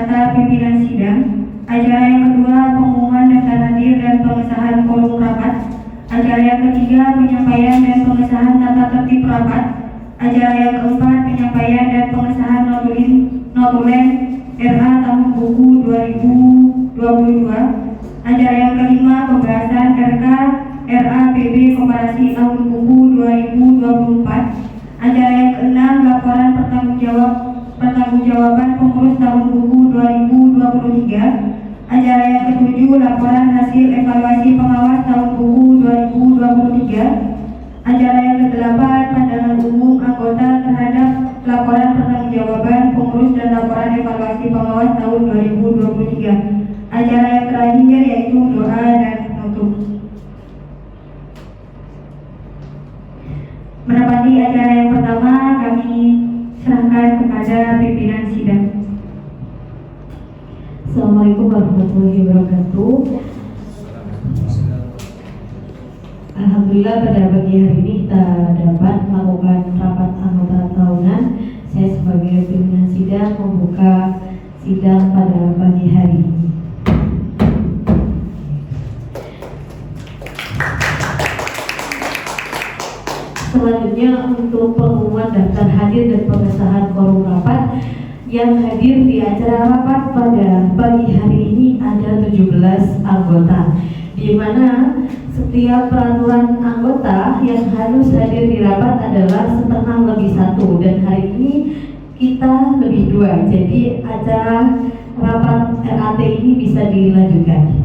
daftar pimpinan sidang. Acara yang kedua, pengumuman daftar hadir dan pengesahan quorum rapat. Acara yang ketiga, penyampaian dan pengesahan tata tertib rapat. Acara yang keempat, penyampaian dan pengesahan notulen RA tahun buku 2022. Acara yang kelima, pembahasan RK RAPB Koperasi tahun buku 2024. Acara yang keenam, laporan pertanggungjawaban pengurus tahun buku 2023. Acara yang ketujuh, laporan hasil evaluasi pengawas tahun buku 2023. Acara yang kedelapan, pandangan umum anggota terhadap laporan pertanggungjawaban pengurus dan laporan evaluasi pengawas tahun 2023. Acara yang terakhir yaitu doa dan penutup. Menepati acara yang pertama, kami serahkan kepada pimpinan sidang. Assalamualaikum warahmatullahi wabarakatuh. Alhamdulillah pada pagi hari ini kita dapat melakukan rapat anggota tahunan. Saya sebagai pimpinan sidang membuka sidang pada pagi hari ini. Selanjutnya untuk pengumuman daftar hadir dan pengesahan quorum rapat. Yang hadir di acara rapat pada pagi hari ini ada 17 anggota, di mana setiap peraturan anggota yang harus hadir di rapat adalah setengah lebih satu, dan hari ini kita lebih dua, jadi acara rapat RAT ini bisa dilanjutkan.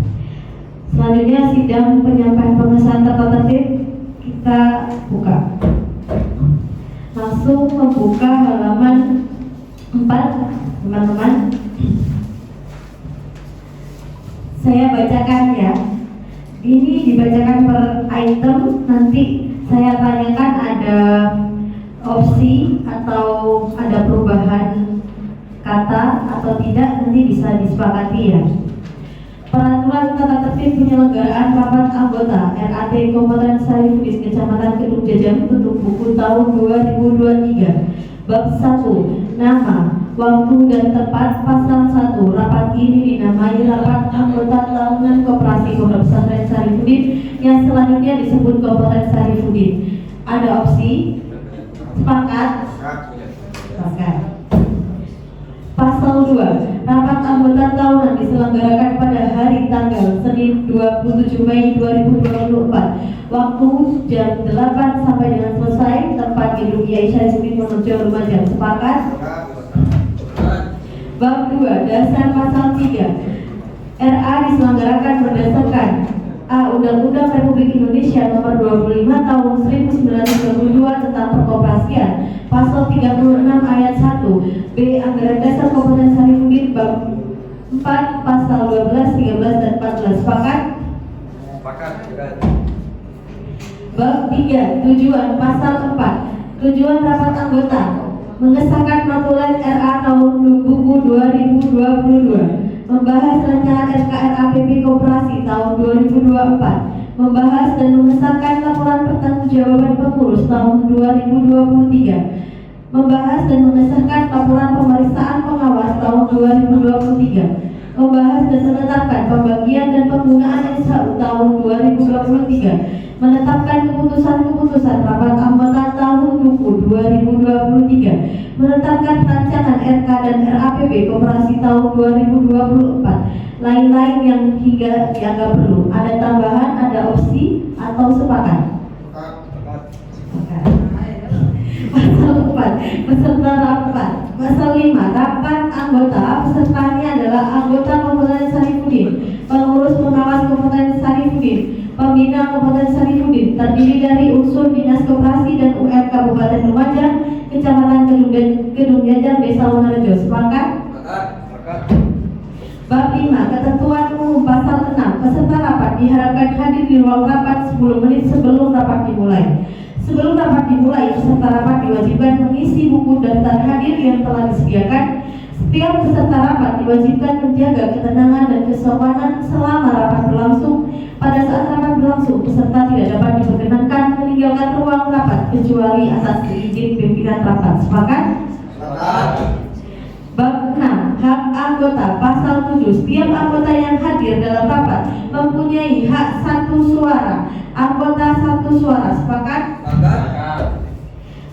Selanjutnya sidang penyampaian pengesahan tata tertib kita buka. Langsung membuka halaman 4, teman-teman. Saya bacakan ya. Ini dibacakan per item. Nanti saya tanyakan ada opsi atau ada perubahan kata atau tidak, nanti bisa disepakati ya. Peraturan tata tertib penyelenggaraan rapat anggota RAT Kabupaten Sarifudin Kecamatan Kedung Jajang untuk buku tahun 2023. Bab 1, nama, waktu dan tempat. Pasal 1, rapat ini dinamai rapat anggota tahunan Koperasi Pondok Pesantren Sarifudin yang selanjutnya disebut Kabupaten Sarifudin. Ada opsi? Sepakat? Sepakat. Pasal 2, rapat anggota tahunan diselenggarakan pada hari tanggal Senin 27 Mei 2024. Waktu jam 8 sampai dengan selesai. Tempat gedung Kiai Syarifudin Monorejo Lumajang. Sepakat? Bab 2, dasar pasal 3. RA diselenggarakan berdasarkan A. Undang-Undang Republik Indonesia Nomor 25 Tahun 1992 tentang Perkoperasian, Pasal 36 Ayat 1. B. Anggaran Dasar Kabupaten Sarifudin Bab 4 Pasal 12, 13 dan 14. Sepakat? Sepakat. Bab 3, tujuan. Pasal 4, tujuan rapat anggota mengesahkan notulen RA tahun buku 2022, membahas rancangan RKRAPB Koperasi tahun 2024, membahas dan mengesahkan laporan pertanggungjawaban pengurus tahun 2023, membahas dan mengesahkan laporan pemeriksaan pengawas tahun 2023, membahas dan menetapkan pembagian dan penggunaan SHU tahun 2023, menetapkan keputusan-keputusan rapat anggota tahun buku 2023, menetapkan rancangan RK dan RAPB Koperasi tahun 2024, lain-lain yang hingga dianggap perlu. Ada tambahan, ada opsi atau sepakat? Sepakat. Pasal 4, peserta rapat. Pasal 5, rapat anggota pesertanya adalah anggota Kabupaten Sarifudin, pengurus pengawas Kabupaten Sarifudin, pembina Kabupaten Sarifudin, terdiri dari unsur Dinas Koperasi dan UM Kabupaten Lumajang, Kecamatan Kedung Jajang, Desa Wonorejo. Sepakat? Bab 5, ketentuan umum. Pasal 6, peserta rapat diharapkan hadir di ruang rapat 10 menit sebelum rapat dimulai. Sebelum rapat dimulai, peserta rapat diwajibkan mengisi buku daftar hadir yang telah disediakan. Setiap peserta rapat diwajibkan menjaga ketenangan dan kesopanan selama rapat berlangsung. Pada saat rapat berlangsung, peserta tidak dapat diperkenankan meninggalkan ruang rapat kecuali atas izin pimpinan rapat. Sepakat? Sepakat. Bab 6, hak anggota. 7, setiap anggota yang hadir dalam rapat mempunyai hak satu suara. Anggota satu suara. Sepakat?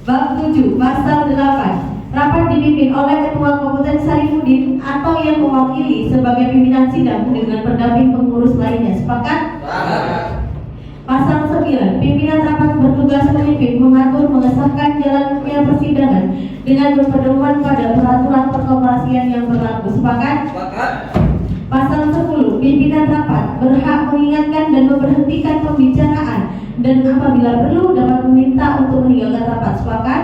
Bab 7, pasal 8. Rapat dipimpin oleh Ketua Kabupaten Sarifudin atau yang mewakili sebagai pimpinan sidang dengan pendamping pengurus lainnya. Sepakat? Pasal 9. Pimpinan rapat bertugas memimpin, mengatur, mengesahkan jalannya persidangan dengan berpedoman pada peraturan perkoperasian yang berlaku. Sepakat? Pasal 10. Pimpinan rapat berhak mengingatkan dan memberhentikan pembicaraan dan apabila perlu dapat meminta untuk meninggalkan rapat. Sepakat?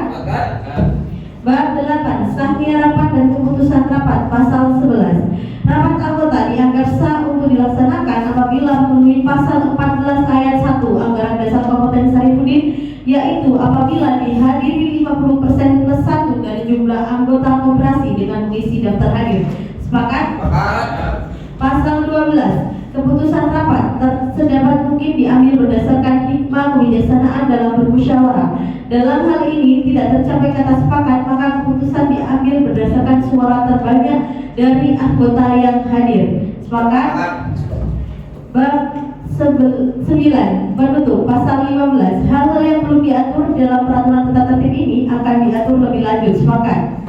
Bab 8. Sahnya rapat dan keputusan rapat. Pasal 11. Rapat anggota dianggap sah untuk dilaksanakan apabila memenuhi pasal 14 ayat 1 Anggaran Dasar Kabupaten Sarifudin, yaitu apabila dihadiri 50% plus 1 dari jumlah anggota koperasi dengan mengisi daftar hadir. Sepakat? Pasal 12. Keputusan rapat sedapat mungkin diambil berdasarkan hikmah kebijaksanaan dalam bermusyawarah. Dalam hal ini tidak tercapai kata sepakat, maka keputusan diambil berdasarkan suara terbanyak dari anggota yang hadir. Sepakat? Bab 9. Penutup. Pasal 15. Hal-hal yang belum diatur dalam peraturan tata tertib ini akan diatur lebih lanjut. Sepakat?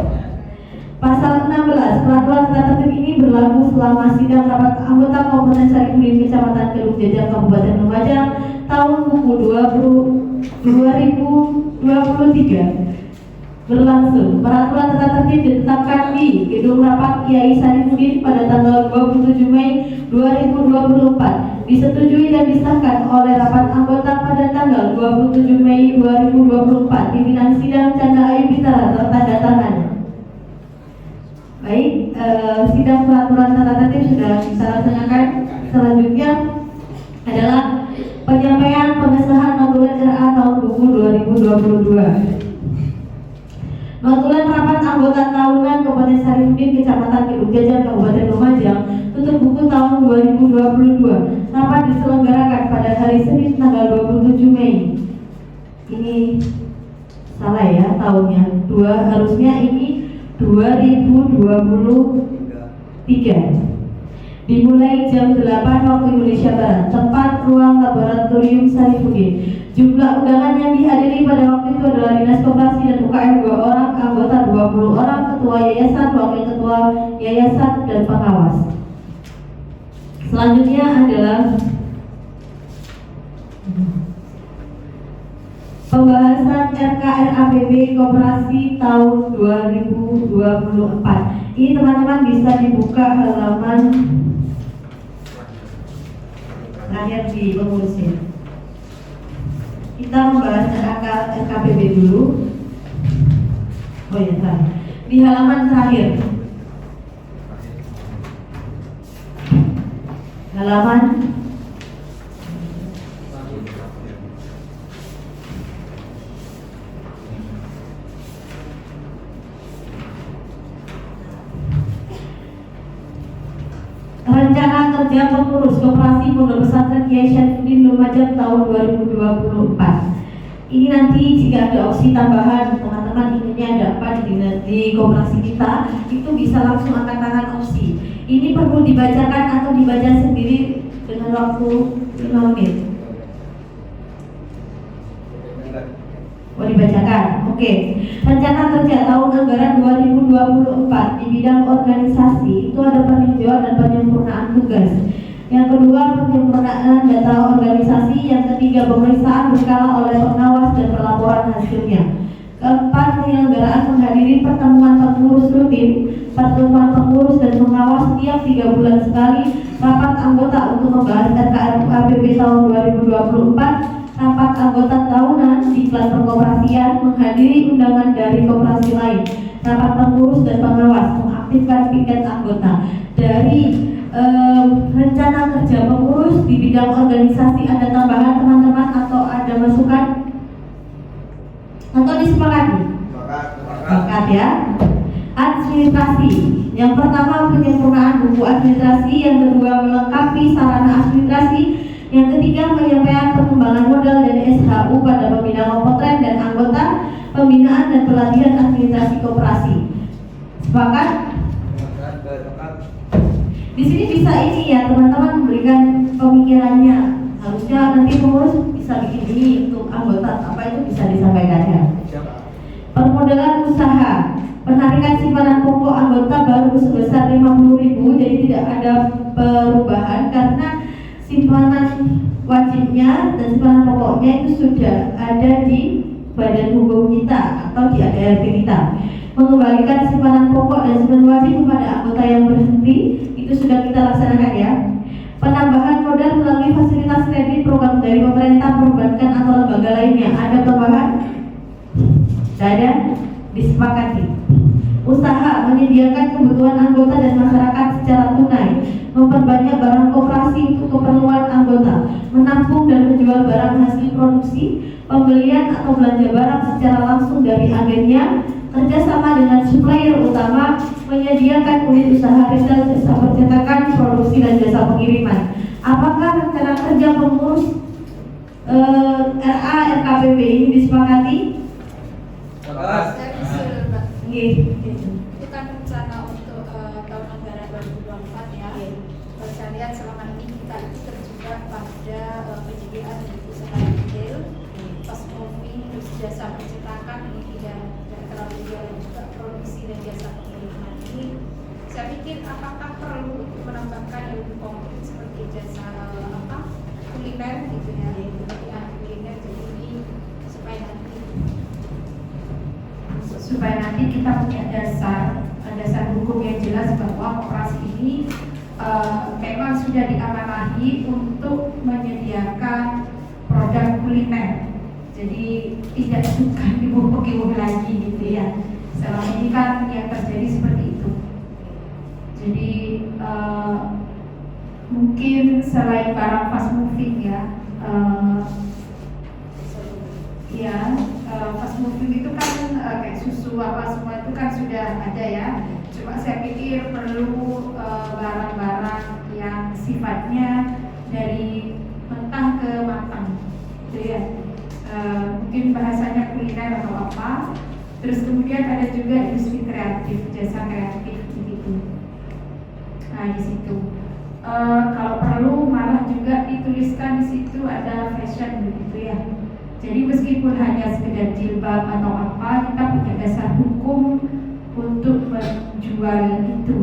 Pasal 16. Peraturan tata tertib ini berlaku selama sidang rapat anggota Kabupaten Sarifudin Kecamatan Kedung Jajang Kabupaten Lumajang tahun buku 2023 berlangsung. Peraturan tata tertib ditetapkan di Gedung Rapat Kiai Sarifudin pada tanggal 27 Mei 2024, disetujui dan disahkan oleh rapat anggota pada tanggal 27 Mei 2024. Pimpinan sidang Canda Ayu Pitara tertanda tangan. Baik, sidang peraturan tata tertib sudah kita laksanakan. Selanjutnya adalah penyampaian pengesahan notulen RA tahun buku 2022. Notulen rapat anggota tahunan Kabupaten Sarifudin Kecamatan Kedung Jajang Kabupaten Lumajang tutup buku tahun 2022. Rapat diselenggarakan pada hari Senin tanggal 27 Mei. Ini salah ya tahunnya. Harusnya ini 2023. Dimulai jam 8 waktu Indonesia Barat. Tempat ruang laboratorium Sarifudin. Jumlah undangan yang dihadiri pada waktu itu adalah Dinas Koperasi dan UKM 2 orang, anggota 20 orang, ketua yayasan, wakil ketua yayasan, dan pengawas. Selanjutnya adalah pembahasan RKRAPB Koperasi tahun 2024. Ini teman-teman bisa dibuka halaman terakhir di pengurusnya. Kita membahas RKPB dulu. Oh ya, terakhir. Di halaman terakhir. Halaman Rencana Kerja Pengurus Koperasi Pondok Pesantren Kiai Sarifudin Lumajang tahun 2024. Ini nanti jika ada opsi tambahan, teman-teman inginnya ada apa di koperasi kita, itu bisa langsung angkat tangan opsi. Ini perlu dibacakan atau dibaca sendiri dengan waktu 5 menit. Mau dibacakan? Oke. Rencana kerja tahun anggaran 2024 di bidang organisasi itu ada peninjauan dan penyempurnaan tugas. Yang kedua, penyempurnaan data organisasi. Yang ketiga, pemeriksaan berkala oleh pengawas dan pelaporan hasilnya. Keempat, penyelenggaraan menghadiri pertemuan pengurus rutin, pertemuan pengurus dan pengawas setiap 3 bulan sekali, rapat anggota untuk membahas RKRAPB tahun 2024, rapat anggota tahunan di klan perkoperasian, menghadiri undangan dari koperasi lain, rapat pengurus dan pengawas, mengaktifkan piket anggota. Dari rencana kerja pengurus di bidang organisasi ada tambahan teman-teman atau ada masukan? Atau disepakati? Sepakat ya. Administrasi. Yang pertama, penyempurnaan buku administrasi. Yang kedua, melengkapi sarana administrasi. Yang ketiga, penyampaian perkembangan modal dan SHU pada pembina kompeten dan anggota, pembinaan dan pelatihan administrasi koperasi. Sepakat? sini bisa ini ya teman-teman memberikan pemikirannya. Harusnya nanti pengurus bisa bikin ini untuk anggota, apa itu bisa disampaikan ya. Permodalan usaha, penarikan simpanan pokok anggota baru sebesar 50.000, jadi tidak ada perubahan karena simpanan wajibnya dan simpanan pokoknya itu sudah ada di badan hukum kita atau di ADART kita. Mengembalikan simpanan pokok dan simpanan wajib kepada anggota yang berhenti itu sudah kita laksanakan ya. Penambahan modal melalui fasilitas kredit program dari pemerintah, perbankan atau lembaga lainnya. Ada tambahan? Tidak ada? Disepakati. Usaha menyediakan kebutuhan anggota dan masyarakat secara tunai, memperbanyak barang koperasi untuk keperluan anggota, menampung dan menjual barang hasil produksi, pembelian atau belanja barang secara langsung dari agennya, kerjasama dengan supplier utama, menyediakan unit usaha retail, jasa percetakan, produksi dan jasa pengiriman. Apakah rencana kerja pengurus RA RKPB ini disepakati? Itu kan rencana untuk tahun anggaran 2024 ya. Saya lihat selama ini kita itu terjebak pada penyediaan usaha retail, pas moving, terus jasa percetakan ini tidak terlalu jauh, juga produksi dan jasa pengiriman ini. Saya pikir apakah perlu untuk menambahkan yang lebih konkret seperti jasa kuliner gitu ya, kuliner, jadi ini supaya nanti kita punya dasar hukum yang jelas bahwa koperasi ini memang sudah diamanahi untuk menyediakan produk kuliner. Jadi tidak suka dibubuh-bubuh lagi gitu ya. Selama ini kan yang terjadi seperti itu. Jadi mungkin selain barang fast moving ya, fast moving itu kan kayak susu apa semua itu kan sudah ada ya. Cuma saya pikir perlu barang-barang yang sifatnya dari mentah ke matang, gitu ya. Mungkin bahasanya kuliner atau apa. Terus kemudian ada juga industri kreatif, jasa kreatif begitu. Nah di situ kalau perlu malah juga dituliskan di situ ada fashion begitu ya. Jadi meskipun hanya sekedar jilbab atau apa, kita punya dasar hukum untuk menjual itu.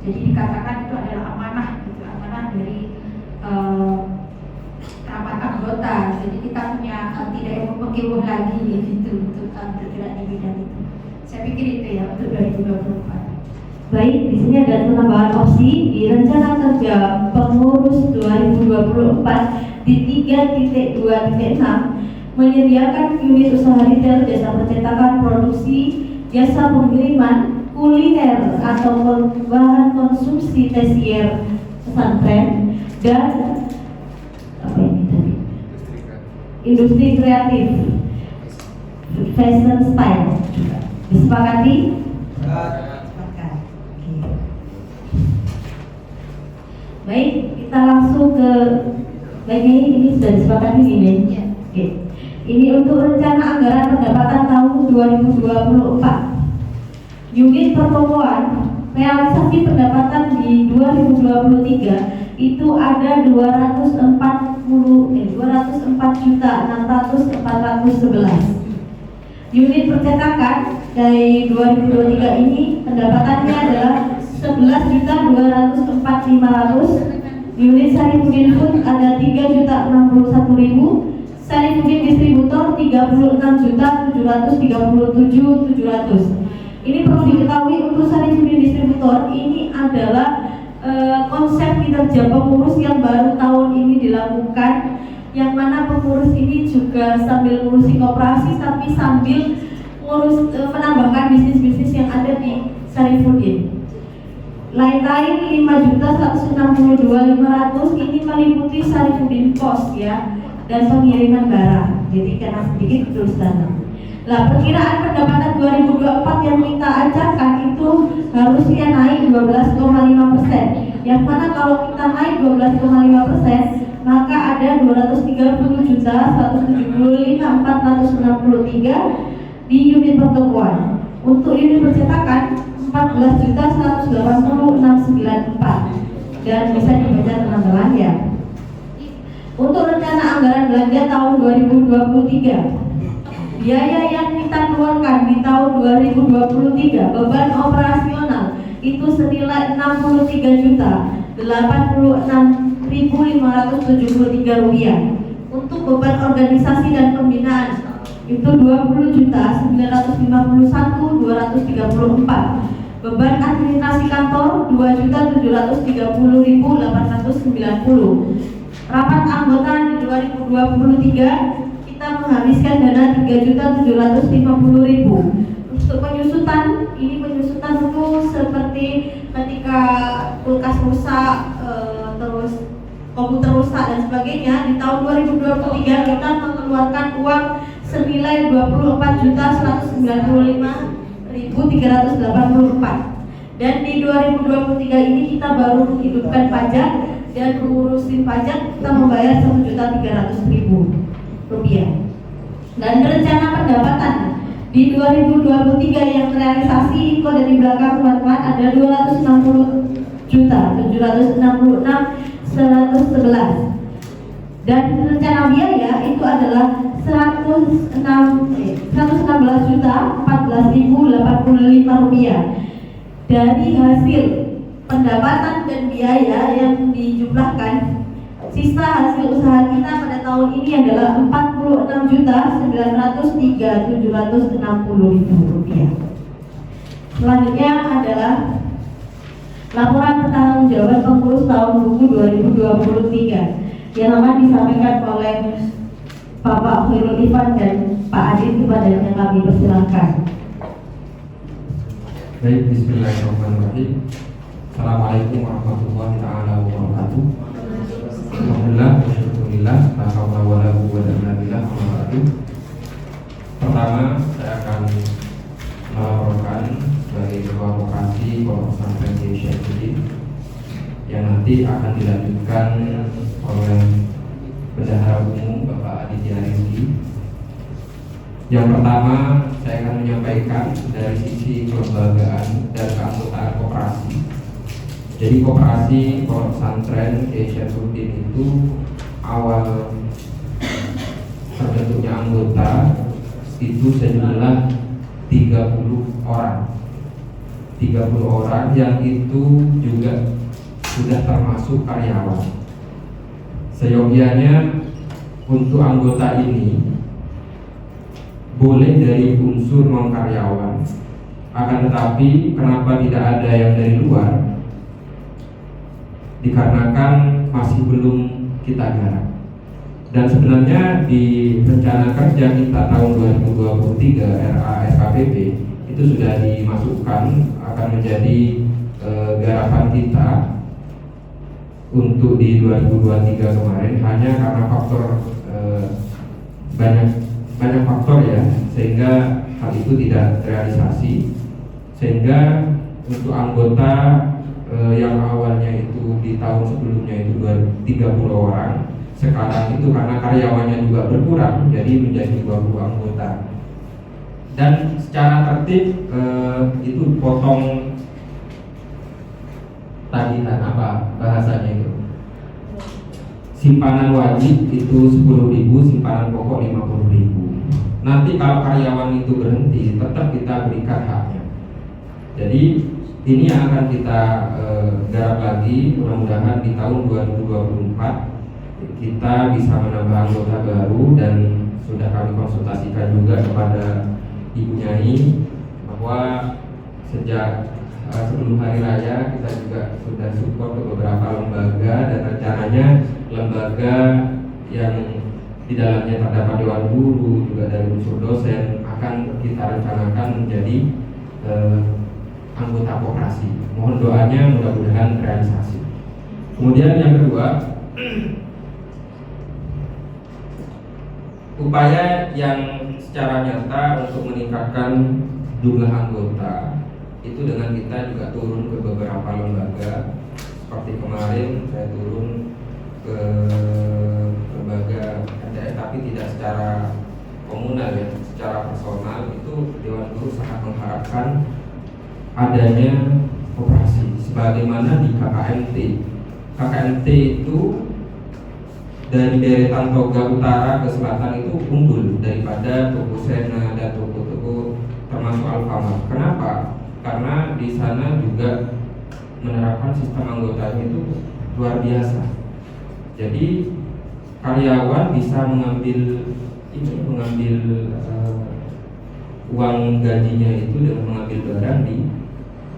Jadi dikatakan itu adalah amanah, gitu, amanah dari rapat anggota. Jadi kita punya tidak yang memperkewuh lagi gitu untuk bergerak di bidang itu. Saya pikir itu ya untuk 2024. Baik, di sini ada penambahan opsi di rencana kerja pengurus 2024 di 3.2.6 menyediakan unit usaha retail, jasa percetakan, produksi, jasa pengiriman, kuliner atau bahan konsumsi tersier pesantren dan apa ini tadi? Industri kreatif, fashion style. Disepakati? Sepakat. Baik, kita langsung ke ini sudah disepakati ini. Oke. Ini untuk rencana anggaran pendapatan tahun 2024. Unit pertokoan realisasi pendapatan di 2023 itu ada 204.611. Unit percetakan dari 2023 ini pendapatannya adalah 11.204.500. Unit Sarifudin Food ada 3.061.000. Sarifudin Distributor 36.737.700. Ini perlu diketahui untuk Sarifudin Distributor ini adalah konsep kinerja pengurus yang baru tahun ini dilakukan, yang mana pengurus ini juga sambil ngurusi koperasi tapi sambil menambahkan bisnis-bisnis yang ada di Sarifudin. Lain-lain 5.162.500 ini meliputi Sarifudin Pos ya, dan pengiriman barang. Jadi karena sedikit terus sana. Lah perkiraan pendapatan 2024 yang kita ajarkan itu harusnya naik 12,5%. Yang mana kalau kita naik 12,5%, maka ada 230.175.463 di unit pertokoan. Untuk unit percetakan 14.180.694. dan bisa dibaca teman-teman ya. Untuk rencana anggaran belanja tahun 2023, biaya yang kita keluarkan di tahun 2023 beban operasional itu senilai Rp86.573. Untuk beban organisasi dan pembinaan itu Rp20.951.234. Beban administrasi kantor Rp2.730.890. Rapat anggota di 2023 kita menghabiskan dana Rp3.750.000. Untuk penyusutan, ini penyusutan itu seperti ketika kulkas rusak, terus komputer rusak dan sebagainya. Di tahun 2023 kita mengeluarkan uang senilai Rp24.195.384. Dan di 2023 ini kita baru menghidupkan pajak dan mengurusin pajak, kita membayar Rp1.300.000. Dan rencana pendapatan di 2023 yang terrealisasi itu ada di belakang teman-teman, ada Rp260.766.111. Dan rencana biaya itu adalah Rp116.014.085. Dari hasil pendapatan dan biaya yang dijumlahkan, sisa hasil usaha kita pada tahun ini adalah Rp46.903.760.000. Selanjutnya adalah laporan pertanggungjawaban pengurus tahun buku 2023 yang akan disampaikan oleh Bapak Khairul Irfan dan Pak Adit. Kepadanya kami persilakan. Baik, bismillahirrahmanirrahim. Assalamualaikum warahmatullahi taala wabarakatuh. Alhamdulillah, alhamdulillah, la haula wala quwwata illa billah. Pertama, saya akan melaporkan sebagai ketua koperasi Pondok Pesantren Kiai Syaifuddin yang nanti akan dilanjutkan oleh Bendahara Umum Bapak Aditya Rizky. Yang pertama, saya akan menyampaikan dari sisi kelembagaan dan keanggotaan koperasi. Jadi koperasi Pondok Pesantren Kiai Syaifuddin itu awal terbentuknya anggota itu sejumlah 30 orang. 30 orang yang itu juga sudah termasuk karyawan. Seyogianya untuk anggota ini boleh dari unsur non karyawan. Akan tetapi kenapa tidak ada yang dari luar? Dikarenakan masih belum kita garap. Dan sebenarnya di rencana kerja kita tahun 2023 RA-SKPP itu sudah dimasukkan akan menjadi garapan kita untuk di 2023 kemarin, hanya karena faktor banyak faktor ya, sehingga hal itu tidak terrealisasi. Sehingga untuk anggota yang awalnya itu di tahun sebelumnya itu 30 orang, sekarang itu karena karyawannya juga berkurang jadi menjadi 20 anggota. Dan secara tertib itu potong tagihan apa bahasanya itu, simpanan wajib itu 10.000, simpanan pokok 50.000. Nanti kalau karyawan itu berhenti tetap kita berikan haknya. Jadi ini yang akan kita garap lagi, mudah-mudahan di tahun 2024 kita bisa menambah anggota baru. Dan sudah kami konsultasikan juga kepada Ibu Nyai bahwa sejak sebelum hari raya kita juga sudah support ke beberapa lembaga, dan rencananya lembaga yang di dalamnya terdapat dewan guru juga dari unsur dosen akan kita rencanakan menjadi anggota koperasi. Mohon doanya, mudah-mudahan terrealisasi. Kemudian yang kedua, upaya yang secara nyata untuk meningkatkan jumlah anggota itu dengan kita juga turun ke beberapa lembaga. Seperti kemarin saya turun ke lembaga NTS, tapi tidak secara komunal ya, secara personal. Itu Dewan Guru sangat mengharapkan adanya koperasi sebagaimana di KKMT KKNT itu dari deretan Toga Utara ke selatan itu unggul daripada toko Sena dan toko-toko termasuk Alfamart. Kenapa? Karena di sana juga menerapkan sistem anggotanya itu luar biasa. Jadi karyawan bisa mengambil uang gajinya itu dengan mengambil barang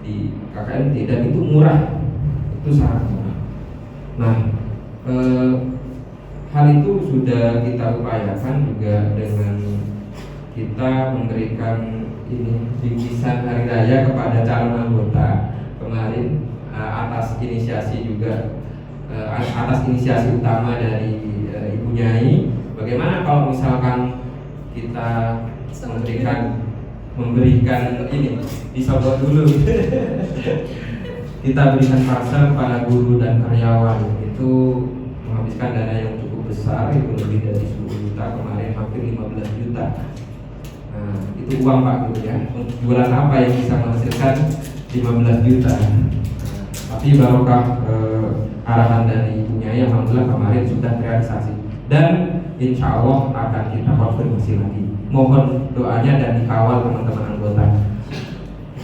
di KKNT, dan itu murah, itu sangat murah. Nah, hal itu sudah kita upayakan juga dengan kita memberikan bingkisan hari raya kepada calon anggota kemarin, atas inisiasi juga atas inisiasi utama dari Ibu Nyai. Bagaimana kalau misalkan kita memberikan ini disogok dulu kita berikan parcel kepada guru dan karyawan, itu menghabiskan dana yang cukup besar, itu lebih dari 10 juta kemarin, hampir 15 juta. Nah, itu uang Pak Guru ya. Untuk jualan apa yang bisa menghasilkan 15 juta? Tapi barokah arahan dari Ibu Nyai, alhamdulillah kemarin sudah terrealisasi, dan insya Allah akan kita konfirmasi lagi. Mohon doanya dan dikawal teman-teman anggota.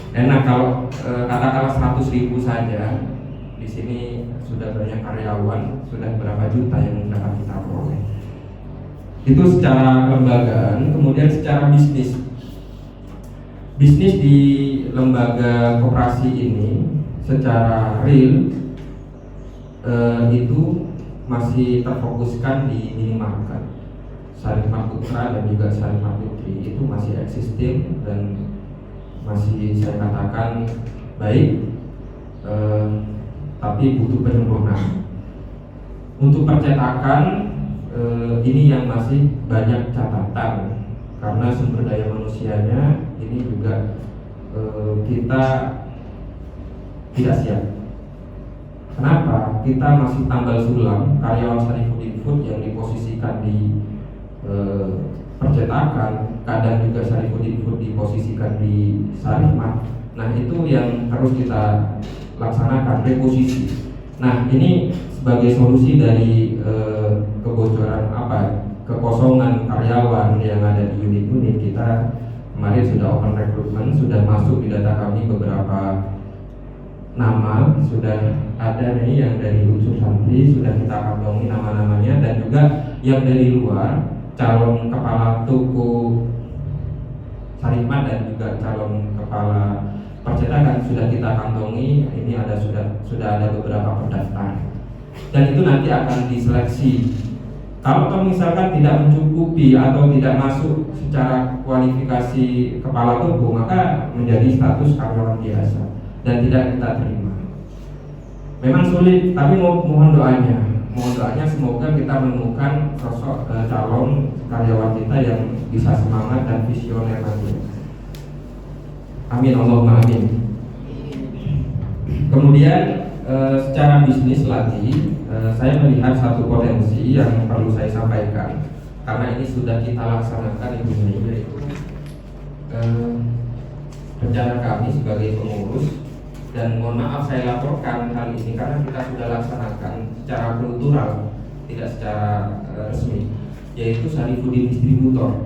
Enak kalau katakanlah 100.000 saja, di sini sudah banyak karyawan, sudah berapa juta yang dapat kita peroleh. Itu secara kelembagaan. Kemudian secara bisnis di lembaga koperasi ini secara real itu masih terfokuskan di minimarket. Sarimar Putra dan juga Sarimar Putri itu masih existing dan masih saya katakan baik, tapi butuh penyempurnaan. Untuk percetakan ini yang masih banyak catatan, karena sumber daya manusianya ini juga kita tidak siap. Kenapa? Kita masih tambal sulam karyawan Sarifuddin Food yang diposisikan di percetakan, kadang juga Sarifuddin Food diposisikan di Sarimar. Nah, itu yang harus kita laksanakan, reposisi. Nah, ini sebagai solusi dari kebocoran kekosongan karyawan yang ada di unit-unit kita. Kemarin sudah open recruitment, sudah masuk di data kami beberapa nama, sudah ada nih yang dari unsur santri, sudah kita kantongi nama-namanya, dan juga yang dari luar, calon kepala toko Sarimar dan juga calon kepala percetakan sudah kita kantongi. Ini ada sudah ada beberapa pendaftar, dan itu nanti akan diseleksi. Kalau misalkan tidak mencukupi atau tidak masuk secara kualifikasi kepala toko, maka menjadi status karyawan biasa dan tidak kita terima. Memang sulit, tapi mohon doanya. Mohon doanya semoga kita menemukan sosok calon karyawan kita yang bisa semangat dan visioner nanti. Amin, Allahumma amin. Kemudian secara bisnis lagi, saya melihat satu potensi yang perlu saya sampaikan, karena ini sudah kita laksanakan Ibu Nyai, yaitu rencana kami sebagai pengurus. Dan mohon maaf saya laporkan hal ini karena kita sudah laksanakan secara kultural, tidak secara resmi, yaitu Sarifuddin Distributor.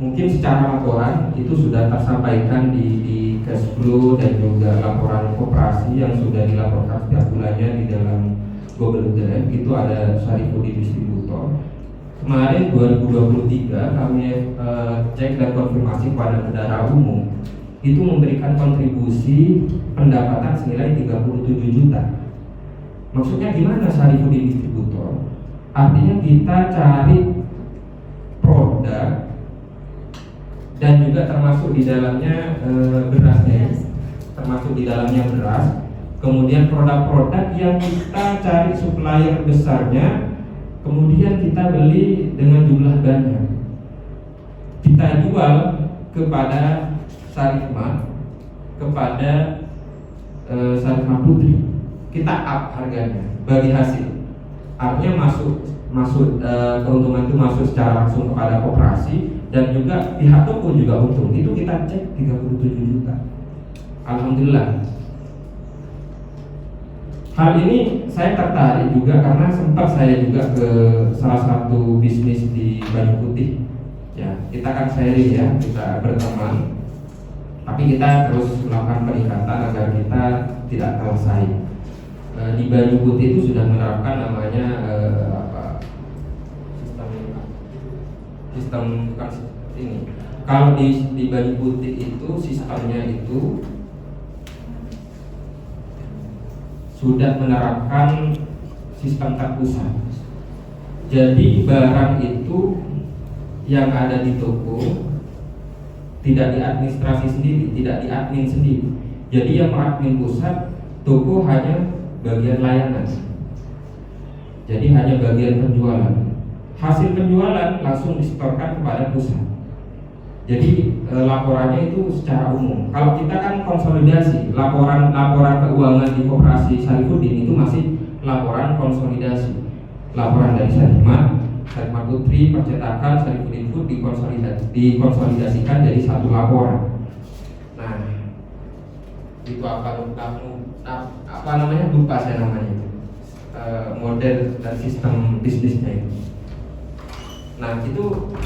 Mungkin secara laporan itu sudah tersampaikan di cash flow dan juga laporan koperasi yang sudah dilaporkan setiap bulannya di dalam Google Drive. Itu ada Sarifuddin Distributor. Kemarin 2023 kami cek dan konfirmasi kepada bendahara umum, itu memberikan kontribusi pendapatan senilai 37 juta. Maksudnya gimana Sarifuddin Distributor? Artinya kita cari produk dan juga termasuk di dalamnya berasnya, termasuk di dalamnya beras. Kemudian produk-produk yang kita cari supplier besarnya, kemudian kita beli dengan jumlah banyak, kita jual kepada Sarimar, kepada Sarimar Putri, kita up harganya bagi hasil. Artinya masuk keuntungan itu masuk secara langsung kepada koperasi, dan juga pihak toko juga untung. Itu kita cek 37 juta. Alhamdulillah. Hal ini saya tertarik juga karena sempat saya juga ke salah satu bisnis di Banyu Putih. Ya, kita kan sharing ya, kita berteman. Tapi kita terus melakukan peningkatan agar kita tidak kalah saing. Di Banyu Putih itu sudah menerapkan namanya sistem bukan ini. Kalau di Banyu Putih itu sistemnya itu sudah menerapkan sistem terpusat. Jadi barang itu yang ada di toko tidak diadministrasi sendiri, tidak diadmin sendiri. Jadi yang mengadmin pusat toko hanya bagian layanan. Jadi hanya bagian penjualan. Hasil penjualan langsung disetorkan kepada pusat. Jadi laporannya itu secara umum. Kalau kita kan konsolidasi, laporan keuangan di Koperasi Syarifudin itu masih laporan konsolidasi. Laporan dari Syarifmat Putri, percetakan Syarifudin Food dikonsolidasikan jadi satu laporan. Nah, itu apa namanya? Lupa saya namanya. Model dan sistem bisnisnya itu. Nah itu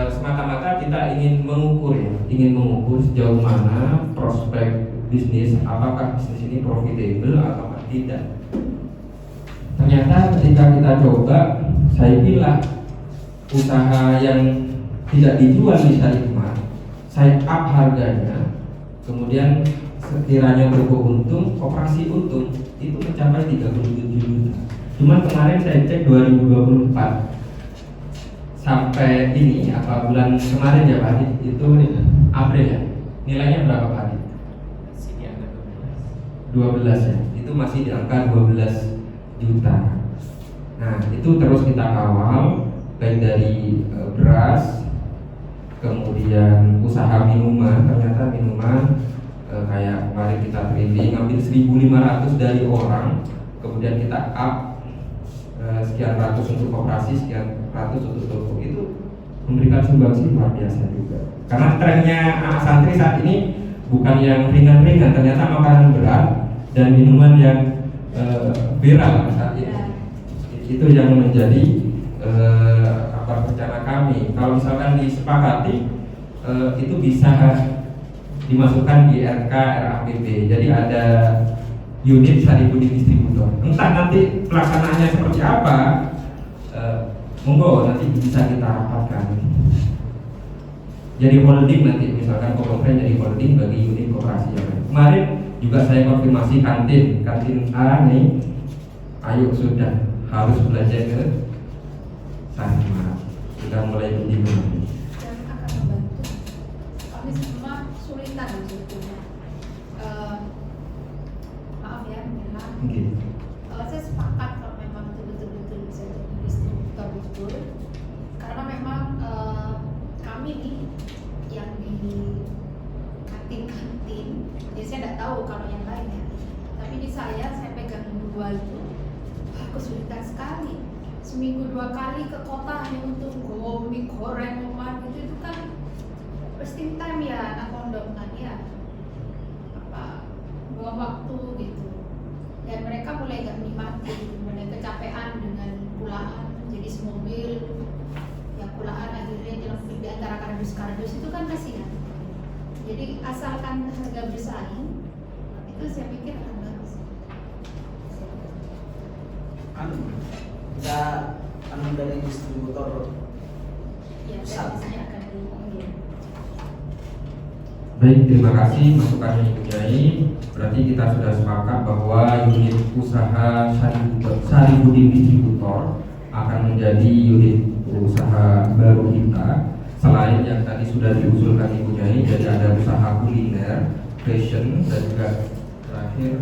semata-mata kita ingin mengukur ya, ingin mengukur sejauh mana prospek bisnis, apakah bisnis ini profitable atau tidak. Ternyata ketika kita coba, saya pilih usaha yang tidak dijual di Syarifmat, saya up harganya, kemudian sekiranya toko untung, operasi untung itu mencapai 37 juta. Cuman kemarin saya cek 2024 sampai ini bulan kemarin ya Pak Adi, itu April ya, nilainya berapa Pak Adi? 12 ya, itu masih di angka 12 juta. Nah itu terus kita kawal, baik dari beras, kemudian usaha minuman. Ternyata minuman kayak kemarin kita trading ngambil 1.500 dari orang, kemudian kita up sekian ratus untuk koperasi, sekian ratus untuk toko, itu memberikan sumbangsi luar biasa juga. Karena trennya anak santri saat ini bukan yang ringan-ringan, ternyata makanan berat dan minuman yang viral saat ini. Itu yang menjadi rencana kami. Kalau misalkan disepakati, itu bisa dimasukkan di RK RAPB. Jadi ada unit Syarifudin distributor. Entah nanti pelaksanaannya seperti apa, monggo nanti bisa kita rapatkan. Jadi holding nanti, misalkan Kopopren jadi holding bagi unit koperasi yang lain. Kemarin juga saya konfirmasi kantin A nih, ayo sudah harus belajar ke Syarifmat, sudah mulai berdimensi. Dan akan membantu. Kami semua sulitan sebetulnya. Maaf ya, Mila. Okay. Saya sepakat kalau memang itu betul-betul bisa jadi distributor betul, karena memang kami nih yang di kantin-kantin, ya saya tidak tahu kalau yang lain ya, tapi di saya pegang dua itu, kesulitan sekali. Seminggu 2 kali ke kota hanya untuk mie goreng, itu kan wasting time ya, anak pondok kan ya, buang waktu gitu. Dan mereka mulai gak menikmati, mulai kecapean dengan pulaan, jadi semobil ya pulaan akhirnya nyelempit di antara kardus-kardus, itu kan kasihan. Jadi asalkan harga bersaing, itu saya pikir akan bagus. Kita dari distributor Ya, besar. saya akan diomongin. Baik, terima kasih masukannya Ibu Nyai. Berarti kita sudah sepakat bahwa unit usaha Syarifudin Distributor akan menjadi unit usaha baru kita. Selain yang tadi sudah diusulkan Ibu Nyai, jadi ada usaha kuliner, fashion, dan juga terakhir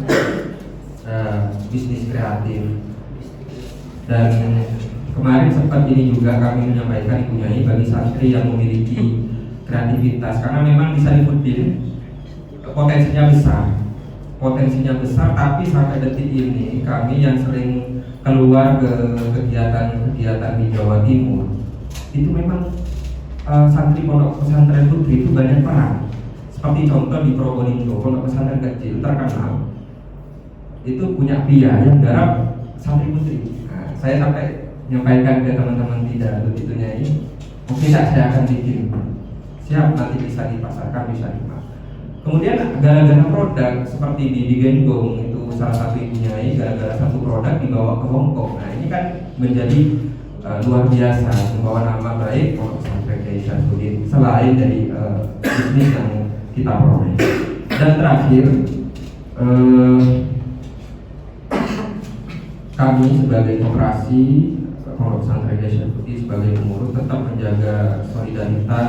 bisnis kreatif. Dan kemarin sempat ini juga kami menyampaikan Ibu Nyai bagi santri yang memiliki kreativitas, karena memang di Syarifudin potensinya besar, tapi sampai detik ini kami yang sering keluar ke kegiatan di Jawa Timur itu memang santri pondok pesantren putri itu banyak peran. Seperti contoh di Probolinggo, pondok pesantren kecil terkenal itu punya pia yang garap santri putri. Nah, saya sampai menyampaikan ke teman-teman tidak begitunya ini, oke saya akan bikin, siap, nanti bisa dipasarkan, bisa dimakan. Kemudian gara-gara produk seperti di Genggong itu salah satu ibunya ini, gara-gara satu produk dibawa ke Hongkong. Nah ini kan menjadi luar biasa, membawa nama baik Pondok Pesantren Kiai Syarifudin selain dari bisnis yang kita peroleh. Dan terakhir, kami sebagai koperasi Pondok Pesantren Kiai Syarifudin sebagai pengurus tetap menjaga solidaritas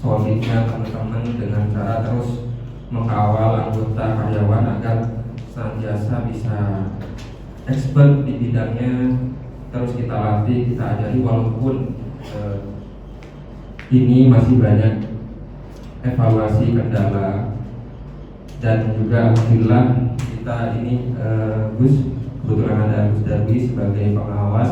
solidnya teman-teman dengan cara terus mengawal anggota karyawan agar senantiasa bisa expert di bidangnya, terus kita latih, kita ajari walaupun ini masih banyak evaluasi kendala. Dan juga alhamdulillah kita ini Gus, kebetulan ada Gus Darwi sebagai pengawas,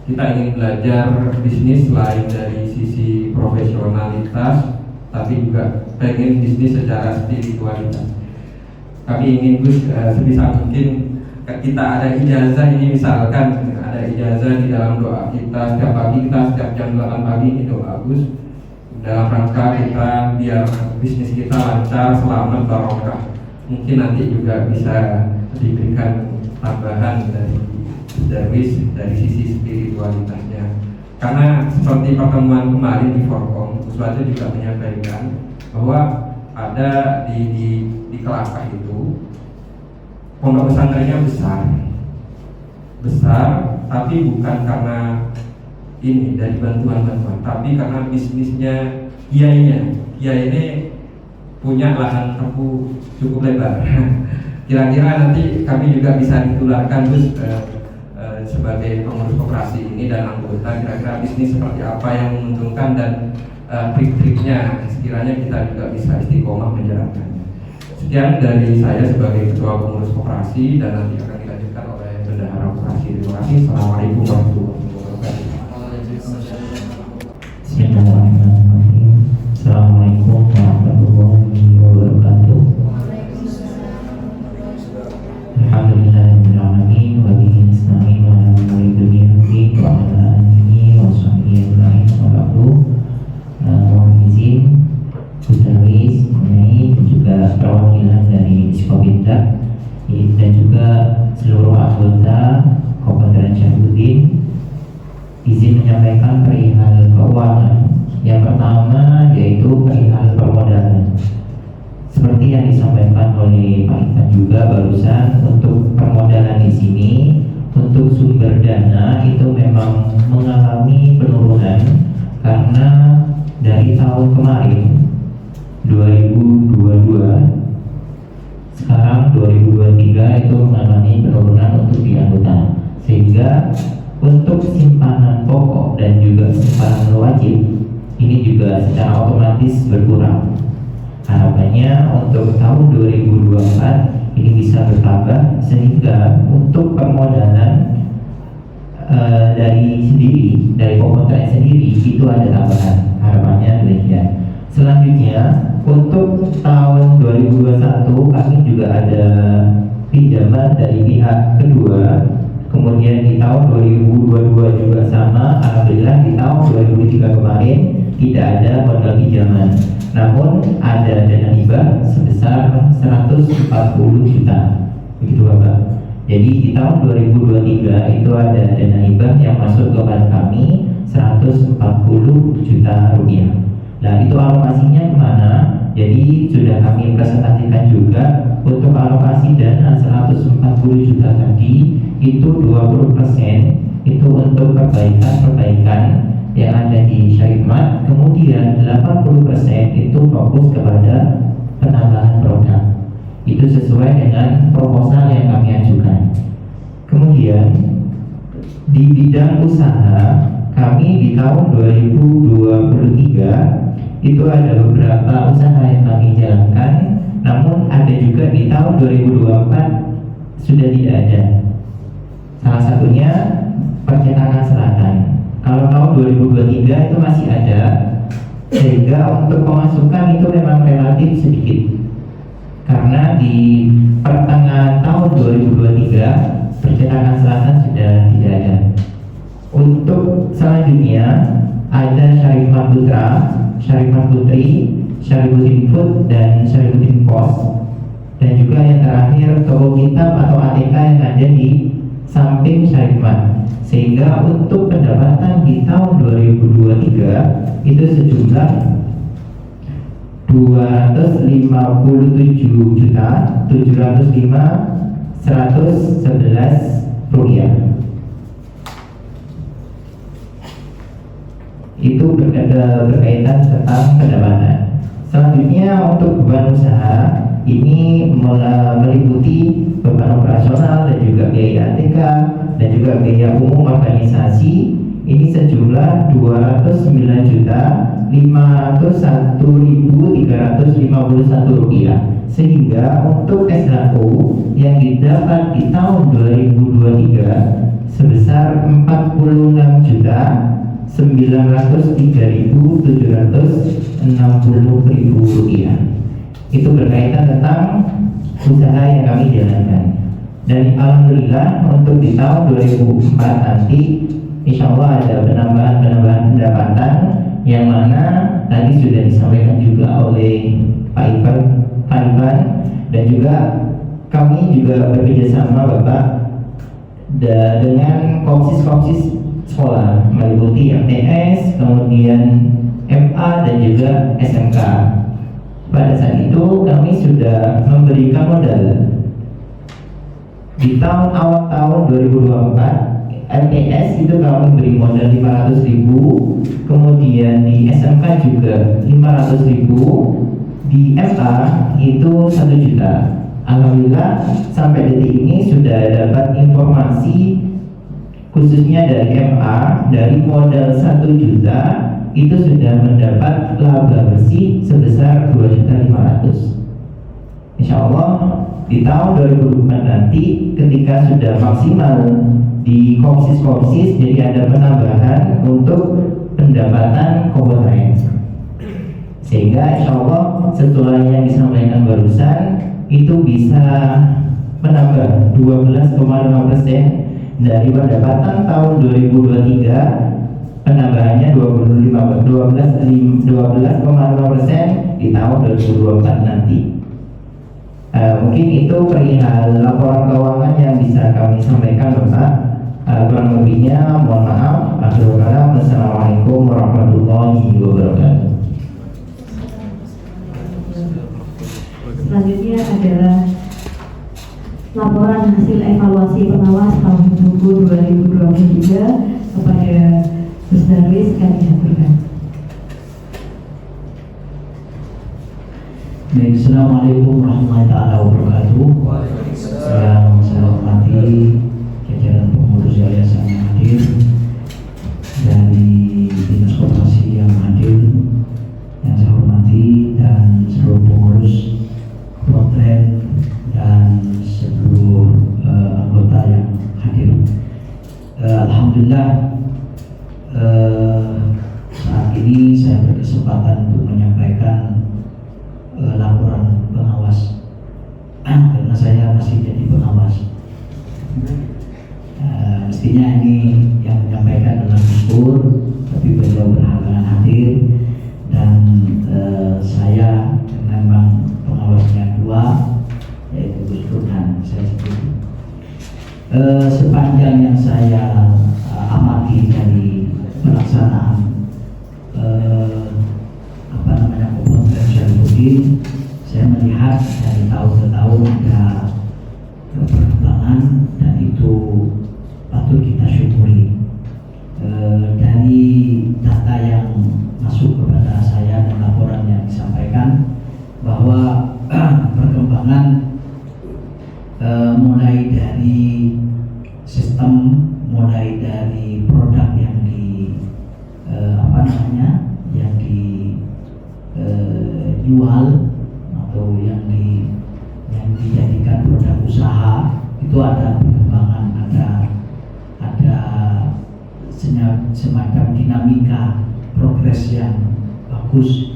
kita ingin belajar bisnis selain dari sisi profesionalitas, tapi juga pengen bisnis secara spiritualitas. Kami ingin Gus sebisa mungkin kita ada ijazah ini, misalkan ada ijazah di dalam doa kita setiap pagi, kita setiap jam 8 pagi ini doa Gus dalam rangka kita biar bisnis kita lancar, selamat, barokah. Mungkin nanti juga bisa diberikan tambahan dari Darwis dari sisi spiritualitasnya. Karena seperti pertemuan kemarin di Forkom, Uswatu juga menyampaikan bahwa ada di Kelakah itu pondok pesantrennya besar, tapi bukan karena ini dari bantuan-bantuan, tapi karena bisnisnya kiainya. Kiai ini punya lahan tebu cukup lebar. Kira-kira nanti kami juga bisa ditularkan Gus sebagai pengurus koperasi ini dan anggota, kira-kira bisnis seperti apa yang menguntungkan dan trik-triknya sekiranya kita juga bisa istiqomah menjalankannya. Sekian dari saya sebagai ketua pengurus koperasi dan nanti akan dilanjutkan oleh bendahara koperasi. Terima kasih. Assalamualaikum warahmatullahi wabarakatuh. Bismillahirrahmanirrahim. Assalamualaikum warahmatullahi wabarakatuh. Alhamdulillahirrahmanirrahim. Wa bihi nasta'in wa ala umuri dunya wa ala alihi wa sahbihi ajma'in. Wa ba'du. Mohon izin Gus Darwis, Nyai, dan juga perwakilan dari Diskobinda dan juga seluruh anggota Kopasantren Syarifudin, izin menyampaikan perihal keuangan. Yang pertama yaitu perihal permodalan. Seperti yang disampaikan oleh Pak Ivan juga barusan, untuk permodalan di sini untuk sumber dana itu memang mengalami penurunan karena dari tahun kemarin 2022 sekarang 2023 itu mengalami penurunan untuk di anggota, sehingga untuk simpanan pokok dan juga simpanan wajib ini juga secara otomatis berkurang. Harapannya untuk tahun 2024 ini bisa bertambah sehingga untuk permodalan dari Kopasantren sendiri itu ada tambahan. Harapannya demikian. Selanjutnya untuk tahun 2021 kami juga ada pinjaman dari pihak kedua. Kemudian di tahun 2022 juga sama. Alhamdulillah di tahun 2023 kemarin tidak ada modal pinjaman, namun ada dana hibah sebesar 140 juta, begitu Bapak. Jadi di tahun 2023 itu ada dana hibah yang masuk kepada kami 140 juta rupiah. Nah itu alokasinya kemana? Jadi sudah kami presentasikan juga untuk alokasi dana 140 juta tadi itu 20% itu untuk perbaikan yang ada di Syarifmat, kemudian 80% itu fokus kepada penambahan produk. Itu sesuai dengan proposal yang kami ajukan. Kemudian di bidang usaha kami di tahun 2023 itu ada beberapa usaha yang kami jalankan, namun ada juga di tahun 2024 sudah tidak ada. Salah satunya percetakan selatan. Kalau tahun 2023 itu masih ada, sehingga untuk pemasukan itu memang relatif sedikit. karena di pertengahan tahun 2023 percetakan selatan sudah tidak ada. Untuk selanjutnya ada Syarifah Putra, Syarifah Putri, Syarifuddin Food, dan Syarifuddin Pos. Dan juga yang terakhir toko kitab atau ATK yang ada di samping Syarifah. Sehingga untuk pendapatan di tahun 2023 itu sejumlah 257.705.111 rupiah. Itu berkaitan tentang pendapatan. Selanjutnya untuk beban usaha ini meliputi beban operasional dan juga biaya ATK dan juga biaya umum organisasi. Ini sejumlah 209.501.351 rupiah. Sehingga untuk SHO yang didapat di tahun 2023 sebesar 46.903.760 rupiah. Itu berkaitan tentang usaha yang kami jalankan. Dan alhamdulillah untuk di tahun 2004 nanti insya Allah ada penambahan pendapatan yang mana tadi sudah disampaikan juga oleh Pak Ivan dan juga kami juga bekerjasama Bapak dengan komsis sekolah meliputi MTS, kemudian MA dan juga SMK. Pada saat itu kami sudah memberikan modal. Di awal tahun 2024 MTS itu kami beri modal 500.000, kemudian di SMK juga 500.000, di MA itu 1 juta. Alhamdulillah sampai detik ini sudah dapat informasi khususnya dari MA dari modal 1 juta itu sudah mendapat laba bersih sebesar 2.500.000. Insya Allah di tahun 2024 nanti ketika sudah maksimal di komsis jadi ada penambahan untuk pendapatan komponen, sehingga insya Allah setelah yang disampaikan barusan itu bisa menambah 12,5% dari pendapatan tahun 2023, penambahannya 12,5% di tahun 2024 nanti. Mungkin itu perihal laporan keuangan yang bisa kami sampaikan Bapak. Kurang lebihnya mohon maaf. Akhirul kalam. Assalamualaikum warahmatullahi wabarakatuh. Selanjutnya adalah laporan hasil evaluasi pengawas tahun buku 2023 kepada Gus Darwis kami haturkan. Baik, Assalamualaikum warahmatullahi wabarakatuh. Yang saya hormati jajaran pengurus yayasan yang hadir, dari dinas koperasi yang hadir, yang saya hormati, dan seluruh pengurus potret dan seluruh anggota yang hadir. Alhamdulillah saat ini saya berkesempatan untuk menyampaikan laporan pengawas karena saya masih jadi pengawas. Mestinya ini yang menyampaikan adalah Gus Pur, tapi beliau berhalangan hadir, dan saya memang pengawasnya dua, yaitu Gus Pur dan saya sendiri. Sepanjang yang saya amati dari pelaksanaan komponen Syarifuddin, saya melihat dari tahun ke tahun ada perkembangan, dan itu patut kita syukuri. Dari data yang masuk kepada saya dan laporan yang disampaikan bahwa perkembangan mulai dari sistem, mulai dari produk yang dijual atau yang dijadikan produk usaha, itu ada perkembangan, ada semacam dinamika progres yang bagus,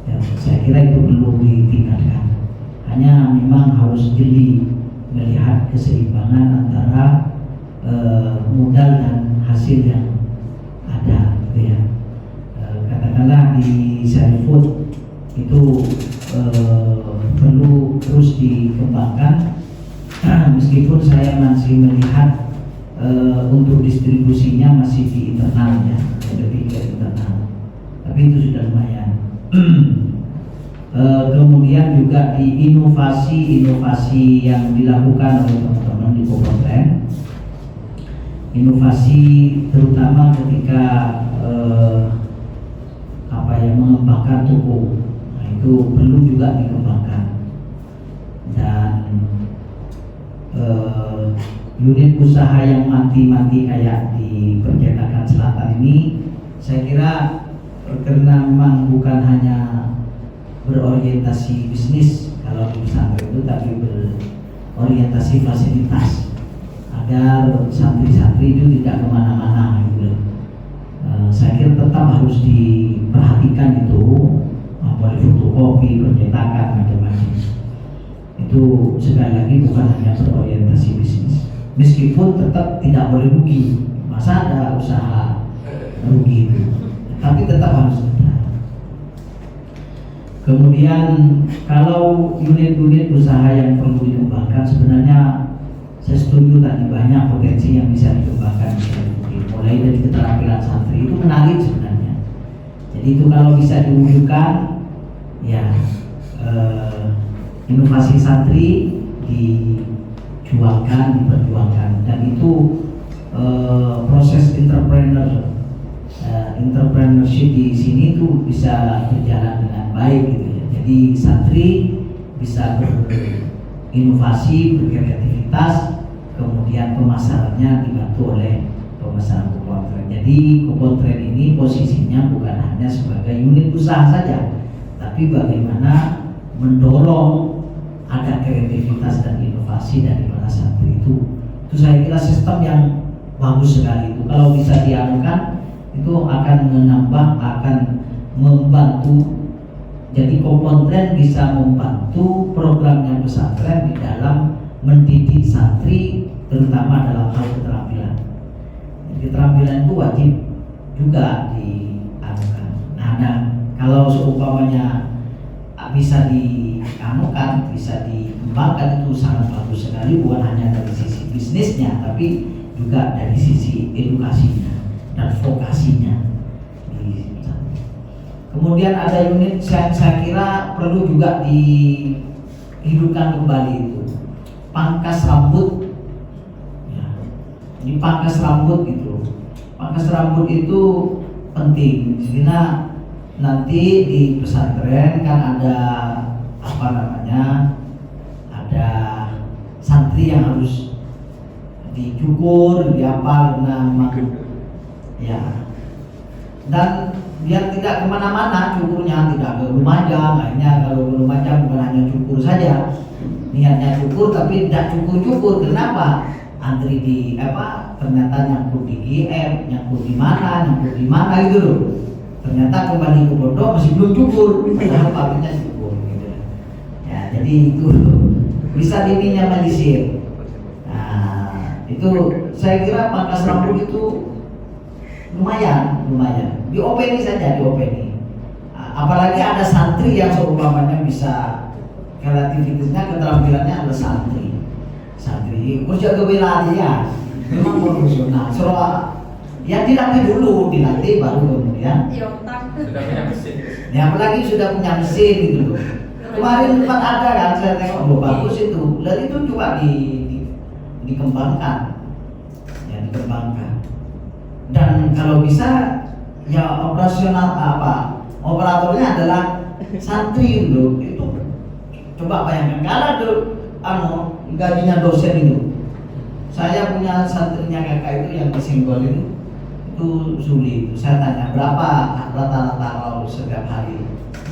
yang saya kira itu perlu ditingkatkan. Makanya memang harus jeli melihat keseimbangan antara modal dan hasil yang ada, gitu ya. Katakanlah di Sarifood itu perlu terus dikembangkan, meskipun saya masih melihat untuk distribusinya masih di internal ya, lebih ke internal, tapi itu sudah lumayan. Kemudian juga di inovasi yang dilakukan oleh teman-teman di Kopotren, inovasi terutama ketika mengembangkan toko, nah, itu perlu juga dikembangkan. Dan unit usaha yang mati-mati kayak di Percetakan Selatan ini, saya kira karena memang bukan hanya berorientasi bisnis kalau di pesantren itu, tapi berorientasi fasilitas agar santri-santri itu tidak kemana-mana gitu. Saya kira tetap harus diperhatikan itu, boleh fotokopi, percetakan, macam-macam. Itu sekali lagi bukan hanya berorientasi bisnis, meskipun tetap tidak boleh rugi. Masa ada usaha rugi itu, tapi tetap harus ada. Kemudian kalau unit-unit usaha yang perlu dikembangkan, sebenarnya saya setuju tadi banyak potensi yang bisa dikembangkan. Mulai dari keterampilan santri itu menarik sebenarnya. Jadi itu kalau bisa diwujudkan, ya inovasi santri dijualkan, diperjuangkan, dan itu proses entrepreneurship di sini tuh bisa berjalan dengan baik gitu ya. Jadi santri bisa berinovasi, berkreativitas, kemudian pemasarannya dibantu oleh pemasaran Kopotren. Jadi Kopotren ini posisinya bukan hanya sebagai unit usaha saja, tapi bagaimana mendorong ada kreativitas dan inovasi dari para santri itu. Itu saya kira sistem yang bagus sekali itu. Kalau bisa dianukan, itu akan menambah, akan membantu. Jadi Kopotren bisa membantu programnya pesantren di dalam mendidik santri, terutama dalam hal keterampilan. Keterampilan itu wajib juga dianukan. Nah, dan kalau seumpamanya bisa dianukan, bisa dikembangkan, itu sangat bagus sekali, bukan hanya dari sisi bisnisnya, tapi juga dari sisi edukasinya dan vokasinya. Kemudian ada unit yang saya kira perlu juga dihidupkan kembali, itu pangkas rambut. Ini pangkas rambut gitu. Pangkas rambut itu penting. Karena nanti di pesantren kan ada ada santri yang harus dicukur, diapa, ya. Dan biar tidak kemana-mana cukurnya, tidak ke Lumajang. Akhirnya kalau ke Lumajang bukan hanya cukur saja, niatnya cukur tapi tidak cukur-cukur. Kenapa? Antri di ternyata nyangkut di IM, nyangkut di mana gitu loh. Ternyata kembali ke pondok masih belum cukur, padahal pabriknya cukur gitu. Ya, jadi itu bisa diminimalisir. Nah, itu saya kira pangkas rambut itu lumayan. Diopeni saja, diopeni. Apalagi ada santri yang seumpamanya bisa kreativitasnya, keterampilannya ada santri kerja kewilayahan, memang profesional. Ya dilatih dulu, baru kemudian. Sudah punya mesin. Ya apalagi sudah punya mesin gitu loh. Kemarin tempat ada kan, saya tengok bagus itu. Dan itu coba dikembangkan, ya dikembangkan. Dan kalau bisa, ya operatornya adalah santri gitu. Itu coba bayangkan kalau gajinya dosen itu. Saya punya santrinya kakak itu yang kesenggol itu sulit. Saya tanya berapa rata-rata kalau setiap hari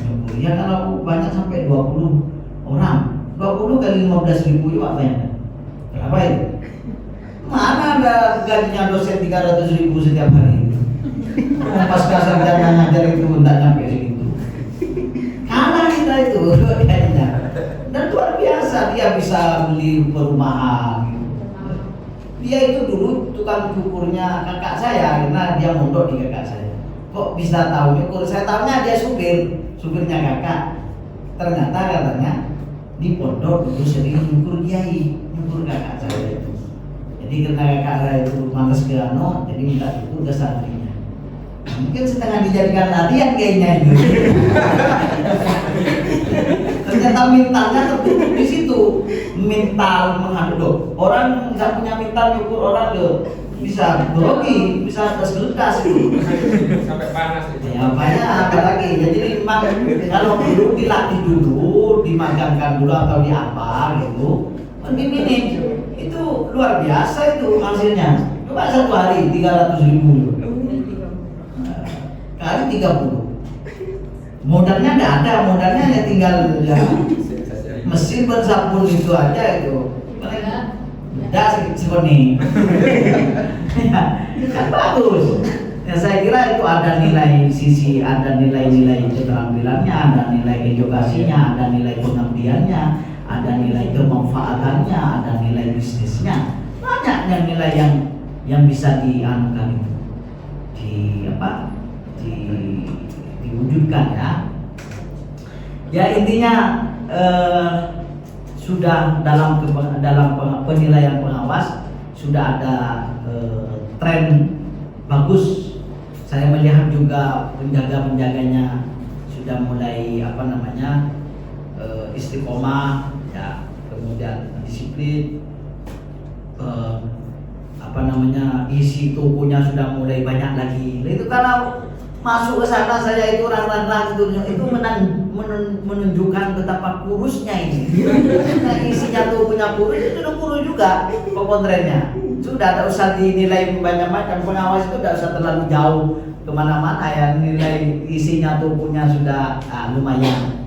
nyukur. Ya kalau banyak sampai 20 orang, 20 kali 15.000 itu apa ya? Berapa itu? Mana ada gajinya dosen 300.000 setiap hari? Pasca sarjana ngajar itu tidak sampai segitu. Kalah kita itu kayaknya. Dan luar biasa. dia bisa beli perumahan gitu. Dia itu dulu tukang cukurnya kakak saya karena dia mondok di kakak saya. Kok bisa tahu nyukur? Saya tahunya dia supirnya kakak. Ternyata katanya di pondok dulu sering nyukur kiai, nyukur kakak saya itu. Jadi karena kakak saya itu males ke jadi minta cukur ke santrinya. Mungkin setengah dijadikan latihan kayaknya itu. Ternyata mentalnya tertutup di situ. Mental menghadap orang nggak punya mental nyukur orang bisa grogi, bisa tergeletas itu. Sampai panas itu. Ya banyak apalagi. Jadi memang kalau dulu dilatih dulu, dimagangkan dulu atau di apa gitu, lebih minim. Itu luar biasa itu hasilnya. Coba 1 hari 300.000 kali 30. Modalnya tidak ada, modalnya ya tinggal ya, mesin bersabun itu aja itu. Udah segini. Kan bagus. Ya saya kira itu ada nilai sisi, ada nilai-nilai keterampilannya, ada nilai edukasinya, ada nilai pengabdiannya, ada nilai kemanfaatannya, ada nilai bisnisnya. Banyaknya nilai yang bisa dianukan itu. Diwujudkan ya. Ya intinya sudah dalam penilaian pengawas sudah ada tren bagus. Saya melihat juga penjaga-penjaganya sudah mulai istiqomah ya, kemudian disiplin, isi tokonya sudah mulai banyak lagi. Itu kalau masuk ke sana saya itu orang-orang itu menunjukkan betapa kurusnya ini. Nah, isinya tokonya kurus, itu udah kurus juga kompontrennya. Sudah tak usah dinilai banyak macam, pengawas itu tidak usah terlalu jauh kemana-mana ya, nilai isinya tokonya sudah lumayan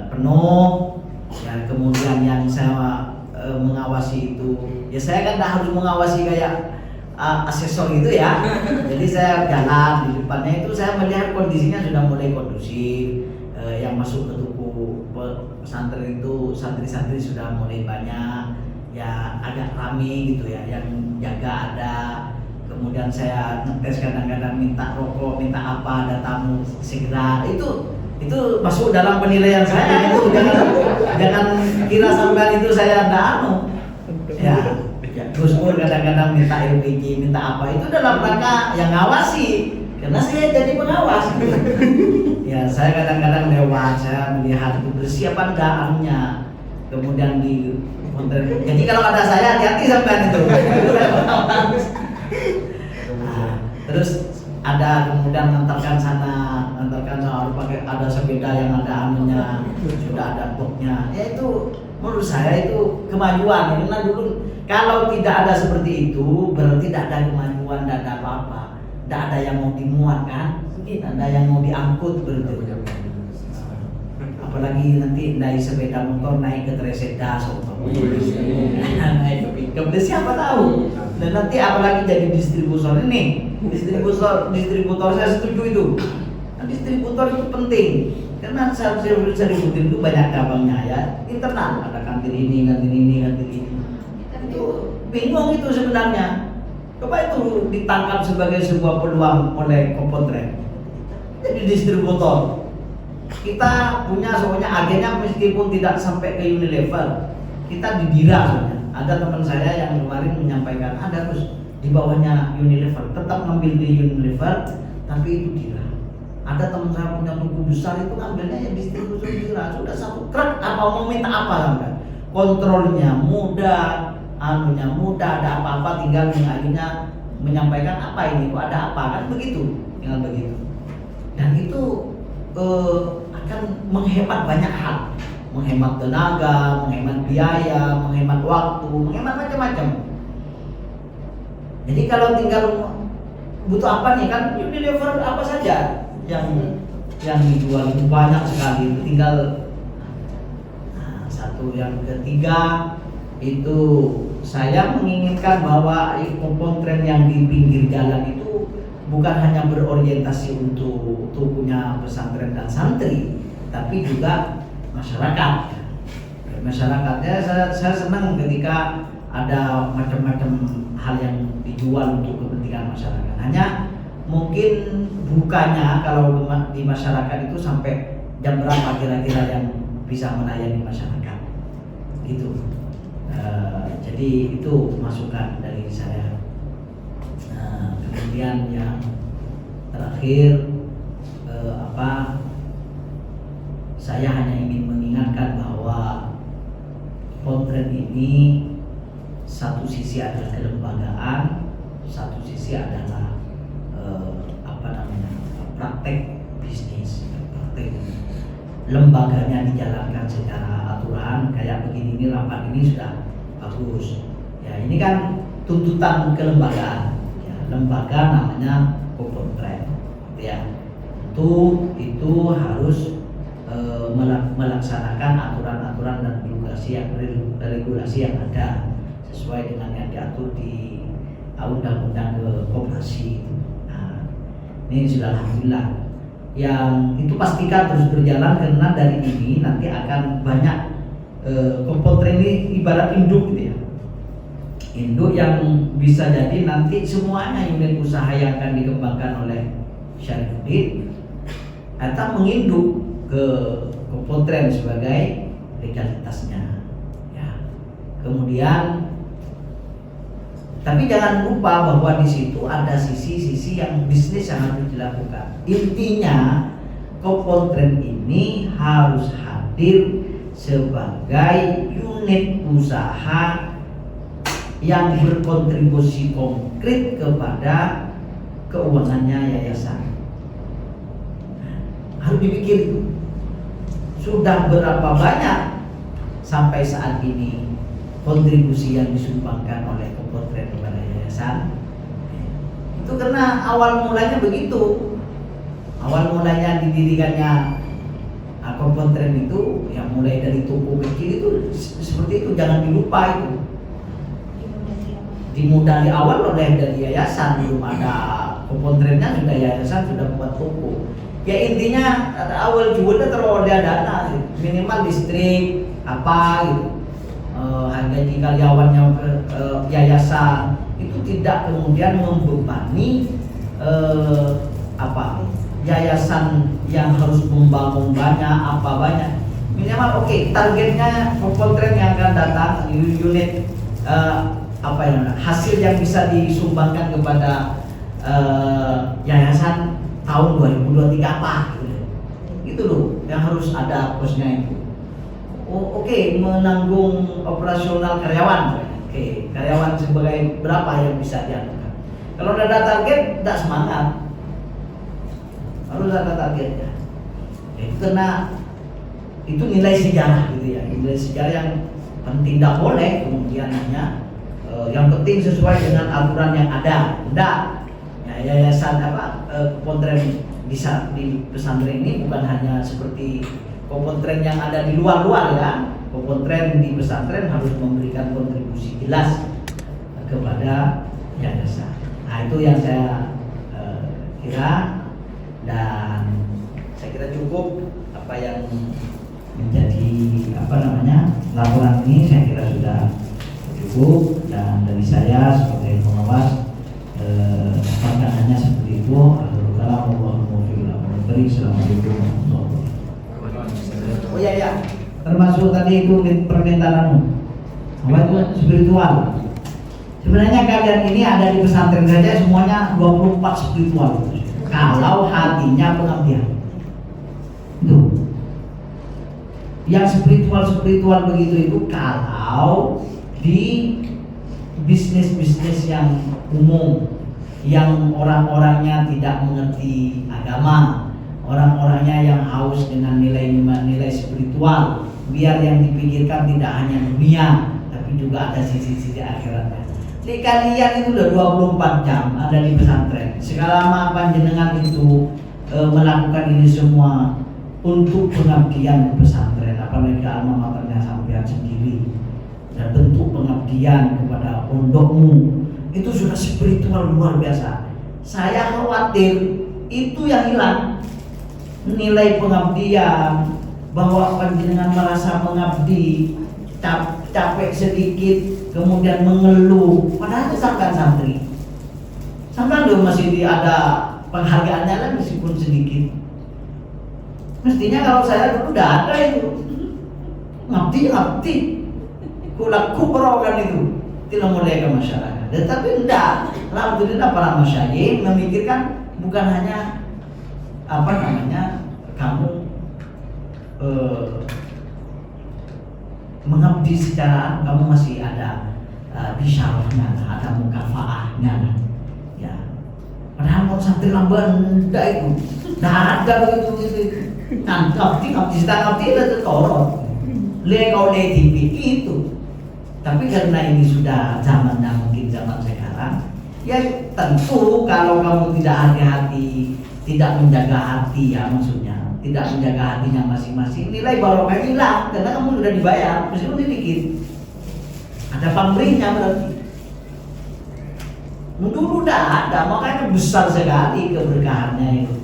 penuh ya. Kemudian yang saya mengawasi itu ya, saya kan tidak harus mengawasi kayak asesor itu ya. Jadi saya jalan di depannya itu saya melihat kondisinya sudah mulai kondusif. Yang masuk ke tuku pesantren itu santri-santri sudah mulai banyak ya, agak rame gitu ya, yang jaga ada. Kemudian saya ngetes kadang-kadang minta rokok, minta apa, ada tamu segera. Itu masuk dalam penilaian saya itu. Jangan kira sampai itu saya ada ya. Gus Pur kadang-kadang minta LPG, minta apa, itu dalam rangka yang ngawasi, karena saya jadi pengawas. Ya saya kadang-kadang lewat, saya melihat itu bersih apa enggak anunya. Kemudian jadi kalau ada saya hati-hati sampai itu. Terus ada kemudian ngantarkan sana pakai ada sepeda yang ada anunya, sudah ada boxnya. Ya itu menurut saya itu kemajuan. Karena dulu kalau tidak ada seperti itu berarti tidak ada kemajuan, tidak ada apa-apa, tidak ada yang mau dimuat kan, tidak ada yang mau diangkut berarti. Apalagi nanti naik sepeda motor naik ke Tresedas naik ke pickup, siapa tahu. Dan nanti apalagi jadi distributor ini, distributor saya setuju itu. Nah, distributor itu penting karena distributor itu banyak cabangnya ya, internal ada kantin ini, kantin ini. Itu bingung itu sebenarnya. Coba itu ditangkap sebagai sebuah peluang oleh Kompontren. Jadi distributor. Kita punya soalnya agennya meskipun tidak sampai ke Unilever, kita didira soalnya. Ada teman saya yang kemarin menyampaikan ada terus di bawahnya Unilever, tetap ngambil di Unilever, tapi itu dira. Ada teman saya punya toko besar itu ngambilnya yang distributor dira, sudah satu truk apa mau minta apa sampai. Kontrolnya mudah, anunya mudah, ada apa-apa tinggal akhirnya menyampaikan apa ini, kok ada apa kan begitu, tinggal begitu. Dan itu akan menghemat banyak hal, menghemat tenaga, menghemat biaya, menghemat waktu, menghemat macam-macam. Jadi kalau tinggal butuh apa nih kan Unilever apa saja yang dijual itu banyak sekali, tinggal satu. Yang ketiga itu saya menginginkan bahwa Kompontren yang di pinggir jalan itu bukan hanya berorientasi untuk punya pesantren dan santri, tapi juga masyarakat. masyarakatnya. Saya senang ketika ada macam-macam hal yang dijual untuk kepentingan masyarakat. Hanya mungkin bukanya kalau di masyarakat itu sampai jam berapa kira-kira yang bisa melayani masyarakat gitu. Jadi itu masukan dari saya. Kemudian yang terakhir saya hanya ingin mengingatkan bahwa Pontren ini satu sisi adalah kelembagaan, satu sisi adalah praktek bisnis, praktek lembaganya dijalankan secara aturan. Kayak begini ini, rapat ini sudah bagus. Ya ini kan tuntutan kelembagaan. Ya, lembaga namanya Pontren. Ya, itu harus melaksanakan aturan-aturan dan regulasi yang ada sesuai dengan yang diatur di undang-undang koperasi. Nah, ini sudah alhamdulillah. Yang itu pastikan terus berjalan karena dari ini nanti akan banyak Pontren ini ibarat induk gitu ya. Induk yang bisa jadi nanti semuanya unit usaha yang akan dikembangkan oleh Syarifuddin atau menginduk ke Pontren sebagai legalitasnya. Ya. Kemudian, tapi jangan lupa bahwa di situ ada sisi-sisi yang bisnis yang harus dilakukan. Intinya, Pontren ini harus hadir sebagai unit usaha yang berkontribusi konkret kepada keuangannya yayasan. Harus dipikir itu. Sudah berapa banyak sampai saat ini kontribusi yang disumbangkan oleh Pontren kepada yayasan? Itu karena awal mulanya begitu. Awal mulanya didirikannya Pontren itu yang mulai dari toko kecil itu seperti itu, jangan dilupa itu. Dimodali awal oleh dari yayasan, belum ada Pontrennya sudah yayasan sudah buat toko. Ya intinya awal jualnya terlalu ada dana minimal listrik apa gitu, harga karyawannya yayasan itu tidak kemudian membebani yayasan yang harus membangun banyak minimal targetnya Pontren yang akan datang unit hasil yang bisa disumbangkan kepada yayasan tahun 2023 apa gitu loh yang harus ada posnya itu. Menanggung operasional karyawan. Karyawan sebagai berapa yang bisa dianukan. Kalau udah ada target tidak semangat, harus ada targetnya. Karena itu nilai sejarah gitu ya, nilai sejarah yang penting. Tidak boleh kemudian hanya yang penting sesuai dengan aturan yang ada. Tidak. Yayasan Pontren di pesantren ini bukan hanya seperti Pontren yang ada di luar-luar ya. Pontren di pesantren harus memberikan kontribusi jelas kepada yayasan. Nah itu yang saya kira, dan saya kira cukup apa yang menjadi laporan ini saya kira sudah cukup, dan dari saya sebagai pengawas pandangannya seperti itu. Assalamualaikum warahmatullahi wabarakatuh. Oh ya, termasuk tadi itu permintaan apa itu spiritual. Sebenarnya kalian ini ada di pesantren saja semuanya 24 spiritual. Kalau hatinya pengabdian. Itu. Yang spiritual begitu itu kalau di bisnis-bisnis yang umum, yang orang-orangnya tidak mengerti agama, orang-orangnya yang haus dengan nilai-nilai spiritual, biar yang dipikirkan tidak hanya dunia tapi juga ada sisi-sisi akhiratnya. Jadi kalian itu udah 24 jam ada di pesantren. Selama panjenengan itu melakukan ini semua untuk pengabdian ke pesantren, apalagi ke alma maternya sampean sendiri, dan bentuk pengabdian kepada pondokmu, itu sudah spiritual luar biasa. Saya khawatir itu yang hilang, nilai pengabdian, bahwa panjenengan merasa mengabdi, capek sedikit, kemudian mengeluh, padahal sampean santri, sampean loh masih ada penghargaannya lah meskipun sedikit. Mestinya kalau saya dulu udah ada itu ngabdi, kulaku perokan itu tidak mulai ke masyarakat. Tetapi enggak, alhamdulillah para masyayikh memikirkan bukan hanya kamu mengabdi secara kamu masih ada bisyarahnya, ada mukafaahnya, ya. Padahal mau santri lamban enggak itu, enggak ada begitu. Ngabdi itu torot, lekau TV itu. Tapi karena ini sudah zamannya mungkin zaman sekarang, ya tentu kalau kamu tidak hati-hati, tidak menjaga hati ya maksudnya, tidak menjaga hatinya masing-masing, nilai barokah hilang karena kamu sudah dibayar meskipun sedikit. Ada pamrihnya berarti. Dulu udah ada, makanya besar sekali keberkahannya itu.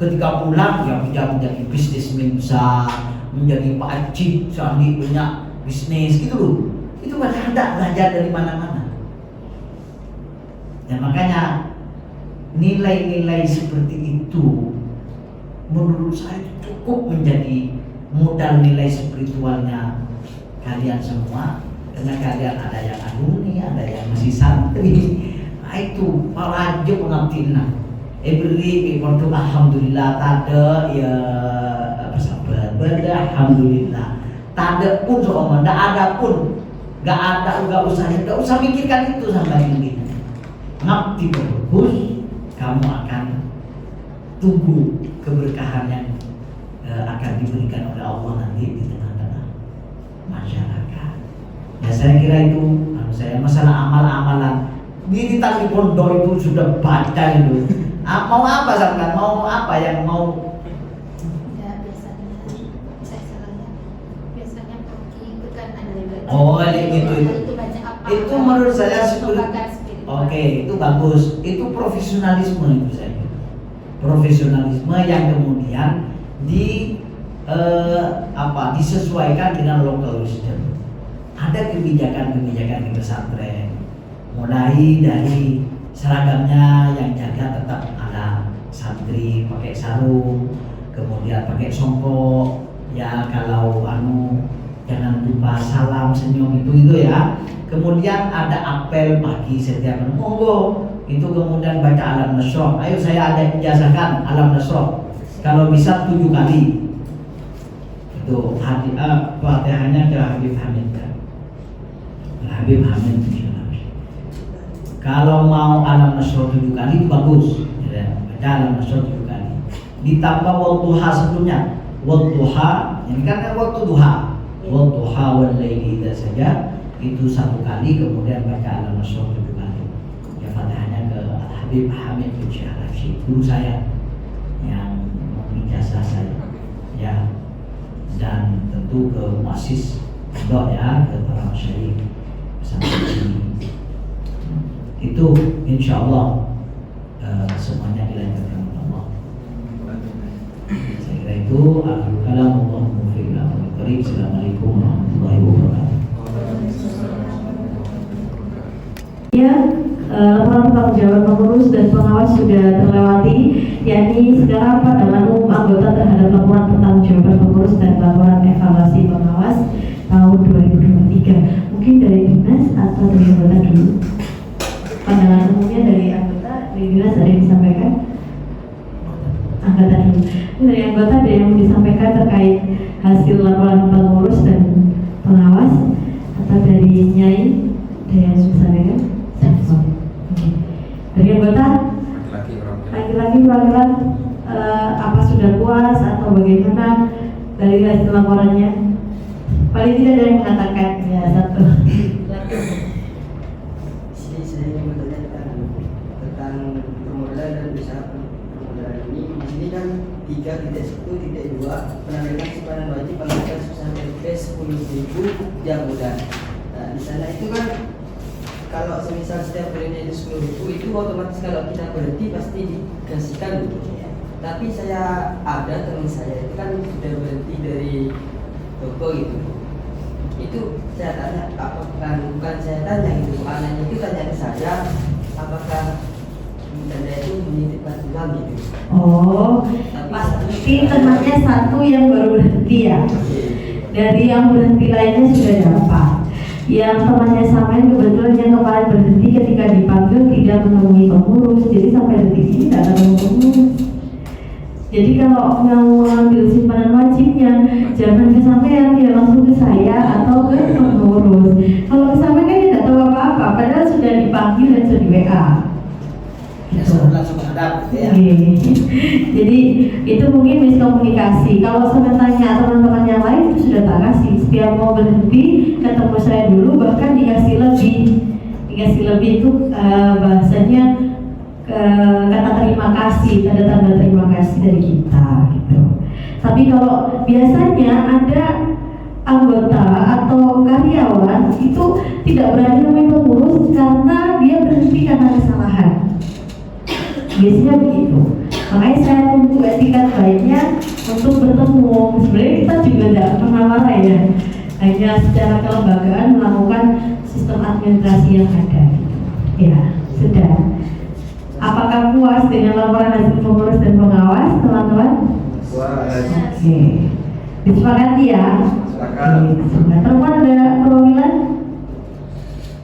Ketika pulang ya bisa menjadi bisnismen besar, menjadi Pak Haji, Sandi punya bisnis gitu loh. Itu padahal tidak belajar dari mana-mana. Dan makanya nilai-nilai seperti itu menurut saya cukup menjadi modal nilai spiritualnya kalian semua. Karena kalian ada yang alumni, ada yang masih santri. Nah itu para aja pengabdian. Beri untuk alhamdulillah tade ya bersabar, alhamdulillah. Tade pun soalnya, tidak ada pun, nggak usah mikirkan itu sampai ini. Ngabdi bagus, kamu akan tunggu keberkahan yang akan diberikan oleh Allah nanti di tengah-tengah masyarakat. Ya saya kira itu, saya masalah amal-amalan. Di tali pondok itu sudah baca itu. Mau apa sampean? Mau apa yang mau? Ya biasanya saya salahnya biasanya pergi itu kan ada yang Oh gitu itu. Itu baca apa? Itu menurut saya Membakar spiritual. Oke, itu bagus. Itu profesionalisme itu saya. Profesionalisme yang kemudian disesuaikan dengan local wisdom. Ada kebijakan-kebijakan di pesantren, mulai dari seragamnya yang jaga tetap ada santri pakai sarung, kemudian pakai songkok, ya kalau jangan lupa salam senyum itu ya. Kemudian ada apel bagi setiap monggo itu, kemudian baca alam nasroh. Ayo saya ada ijazahkan alam nasroh kalau bisa 7 kali. Itu Fatihahnya ke Habib Hamid. Habib Hamid kalau mau alam nasroh 7 kali itu bagus ya, baca alam nasroh 7 kali ditambah wadduha sebelumnya. Wadduha ini kan waktu duha, wadduha wal laili idza saja itu 1 kali, kemudian baca alam nasroh 7 kali. Ya Fatihahnya ke Habib Hamid bin Syekh Al-Rashid, guru saya yang mengijazah saya ya, dan tentu ke muassis pondok ya, ke para masyayikh pesantren ini. Itu insya Allah semuanya dilanjutkan oleh Allah. Saya kira itu akhir kalam. Allahumma muwaffiq ila aqwamit thoriq. Assalamualaikum warahmatullahi wabarakatuh. Ya, laporan tanggung jawab pengurus dan pengawas sudah terlewati, yakni sekarang pandangan umum anggota terhadap laporan pertanggungjawaban pengurus dan laporan evaluasi pengawas tahun 2023. Mungkin dari dinas atau dari anggota dulu. Pandangan umumnya dari anggota, dari dinas ada yang disampaikan? Anggota dulu. Dari anggota ada yang disampaikan terkait hasil laporan pengurus dan pengawas, atau dari Nyai ada yang disampaikan? Dari anggota laki-laki perwakilan apa sudah puas atau bagaimana dari hasil laporannya? Paling tidak ada yang mengatakan ya satu. Saya ingin bertanya tentang permodalan dan usaha permodalan ini. Di sini kan 3.1.2 penarikan simpanan wajib penarikan usaha PP 10.000 jam modal. Nah di sana itu kan kalau semisal setiap bulannya itu 10.000 itu otomatis kalau kita berhenti pasti dikasihkan gitu ya. Tapi saya ada teman saya itu kan sudah berhenti dari Bogor gitu. Itu saya tanya, bukan saya tanya gitu, anaknya itu tanya ke saya, apakah Bunda itu menitipkan uang gitu. Oh, pasti temannya satu yang baru berhenti ya. Dari yang berhenti lainnya sudah dapat. Yang temannya samain kebetulan yang kemarin berhenti ketika dipanggil tidak menemui pengurus, jadi sampai detik ini tidak ketemu pengurus. Jadi kalau mau mengambil simpanan wajibnya, jangan ke sampean, ya langsung ke saya atau ke pengurus. Kalau ke sampean kan tidak tahu apa-apa, padahal sudah dipanggil dan sudah di WA. Ya, sudah langsung menghadap ya. Jadi itu mungkin miskomunikasi. Kalau saya tanya teman-teman yang lain itu sudah tak kasih. Setiap mau berhenti ketemu saya dulu, bahkan dikasih lebih. Dikasih lebih itu bahasanya kata terima kasih, tanda-tanda terima kasih dari kita gitu. Tapi kalau biasanya ada anggota atau karyawan itu tidak berani menemui pengurus karena dia berhenti karena kesalahan. Biasanya begitu. Makanya saya tunggu etikat baiknya untuk bertemu. Sebenarnya kita juga tidak pernah marah ya, hanya secara kelembagaan melakukan sistem administrasi yang ada. Ya, sudah. Apakah puas dengan laporan hasil pengurus dan pengawas, teman-teman? Puas. Oke. Disepakati ya. Sepakat. Teman ada perwakilan?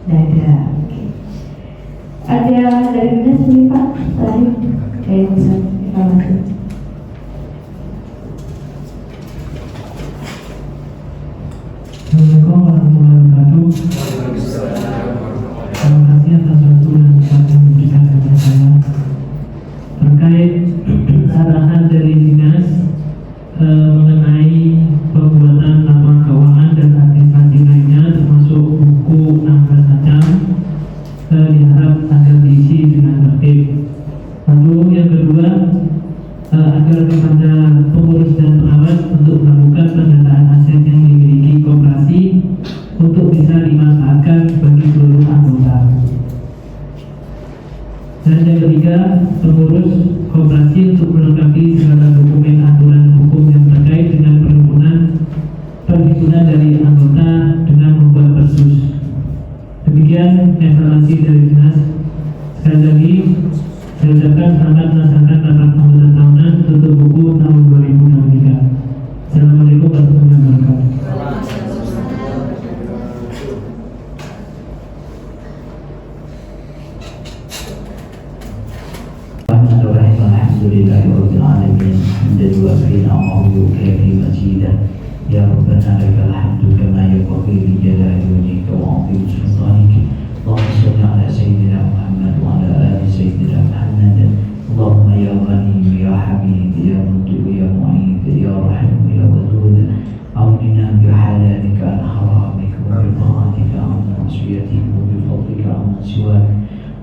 Tidak ada. Oke. Ada dari dinas ini Pak? Terakhir. Bisa kita lanjut. Assalamualaikum warahmatullahi wabarakatuh. Terima kasih atas waktu yang dapat diberikan kepada saya terkait arahan dari dinas mengenai pembuatan laporan keuangan dan administrasi lainnya termasuk buku 16 macam diharap agar diisi dengan tertib. Lalu yang kedua agar kepada pengurus dan pengawas untuk melakukan pendataan aset yang dimiliki koperasi untuk bisa dimanfaatkan bagi seluruh anggota. Dan yang ketiga, pengurus koperasi untuk melengkapi segala dokumen aturan hukum yang terkait dengan perhimpunan dari anggota dengan membuat persus. Demikian evaluasi dari dinas. Sekali lagi, saya ucapkan selamat melaksanakan rapat anggota tahunan tutup buku tahun 2023. Assalamualaikum warahmatullahi wabarakatuh. Alhamdulillahirabbil alamin. Hamdan wa ni'amahu kafi majidah. Ya Rabbana lakal hamdu kama yanbaghi li jalali wajhika wa 'azimi sultanika. Allahumma shalli ala sayyidina Muhammad wa ala ali sayyidina Muhammad. Allahumma ya Ghani ya Hamid ya Mudib ya Mu'id ya Rahim ya Wadud. A'udina bi halalika an haramika wa bi ta'atika an ma'siyatika wa bi fadlika an siwak.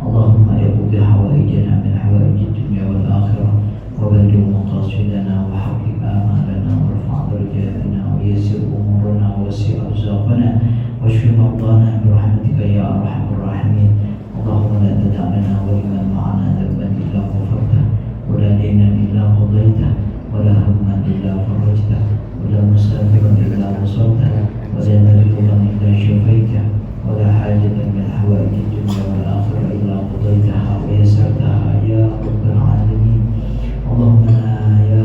Allahumma yaqdi hawaijana min hawaij dunya wal akhirah wa balligh maqasidana wa haqiq amalana wa rfa' darajatina wa yassir umurana wa wasi' arzaqana wa shfi mardana bi rahmatika ya arhamar rahimin. Allahumma la tada' lana wa liman ma'ana dhanban illa ghafartah wa la daynan illa qadaytah wa la hamman illa farajtah wa la musafiran illa wasartah wa la maridan illa shafaitah wa la hajatan min hawaij dunya wal akhirah illa qadaytaha wa yassartaha ya rabbal alamin. Allahumma ya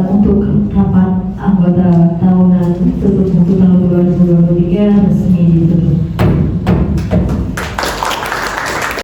untuk rapat anggota tahunan tutup buku tahun 2023 resmi ditutup.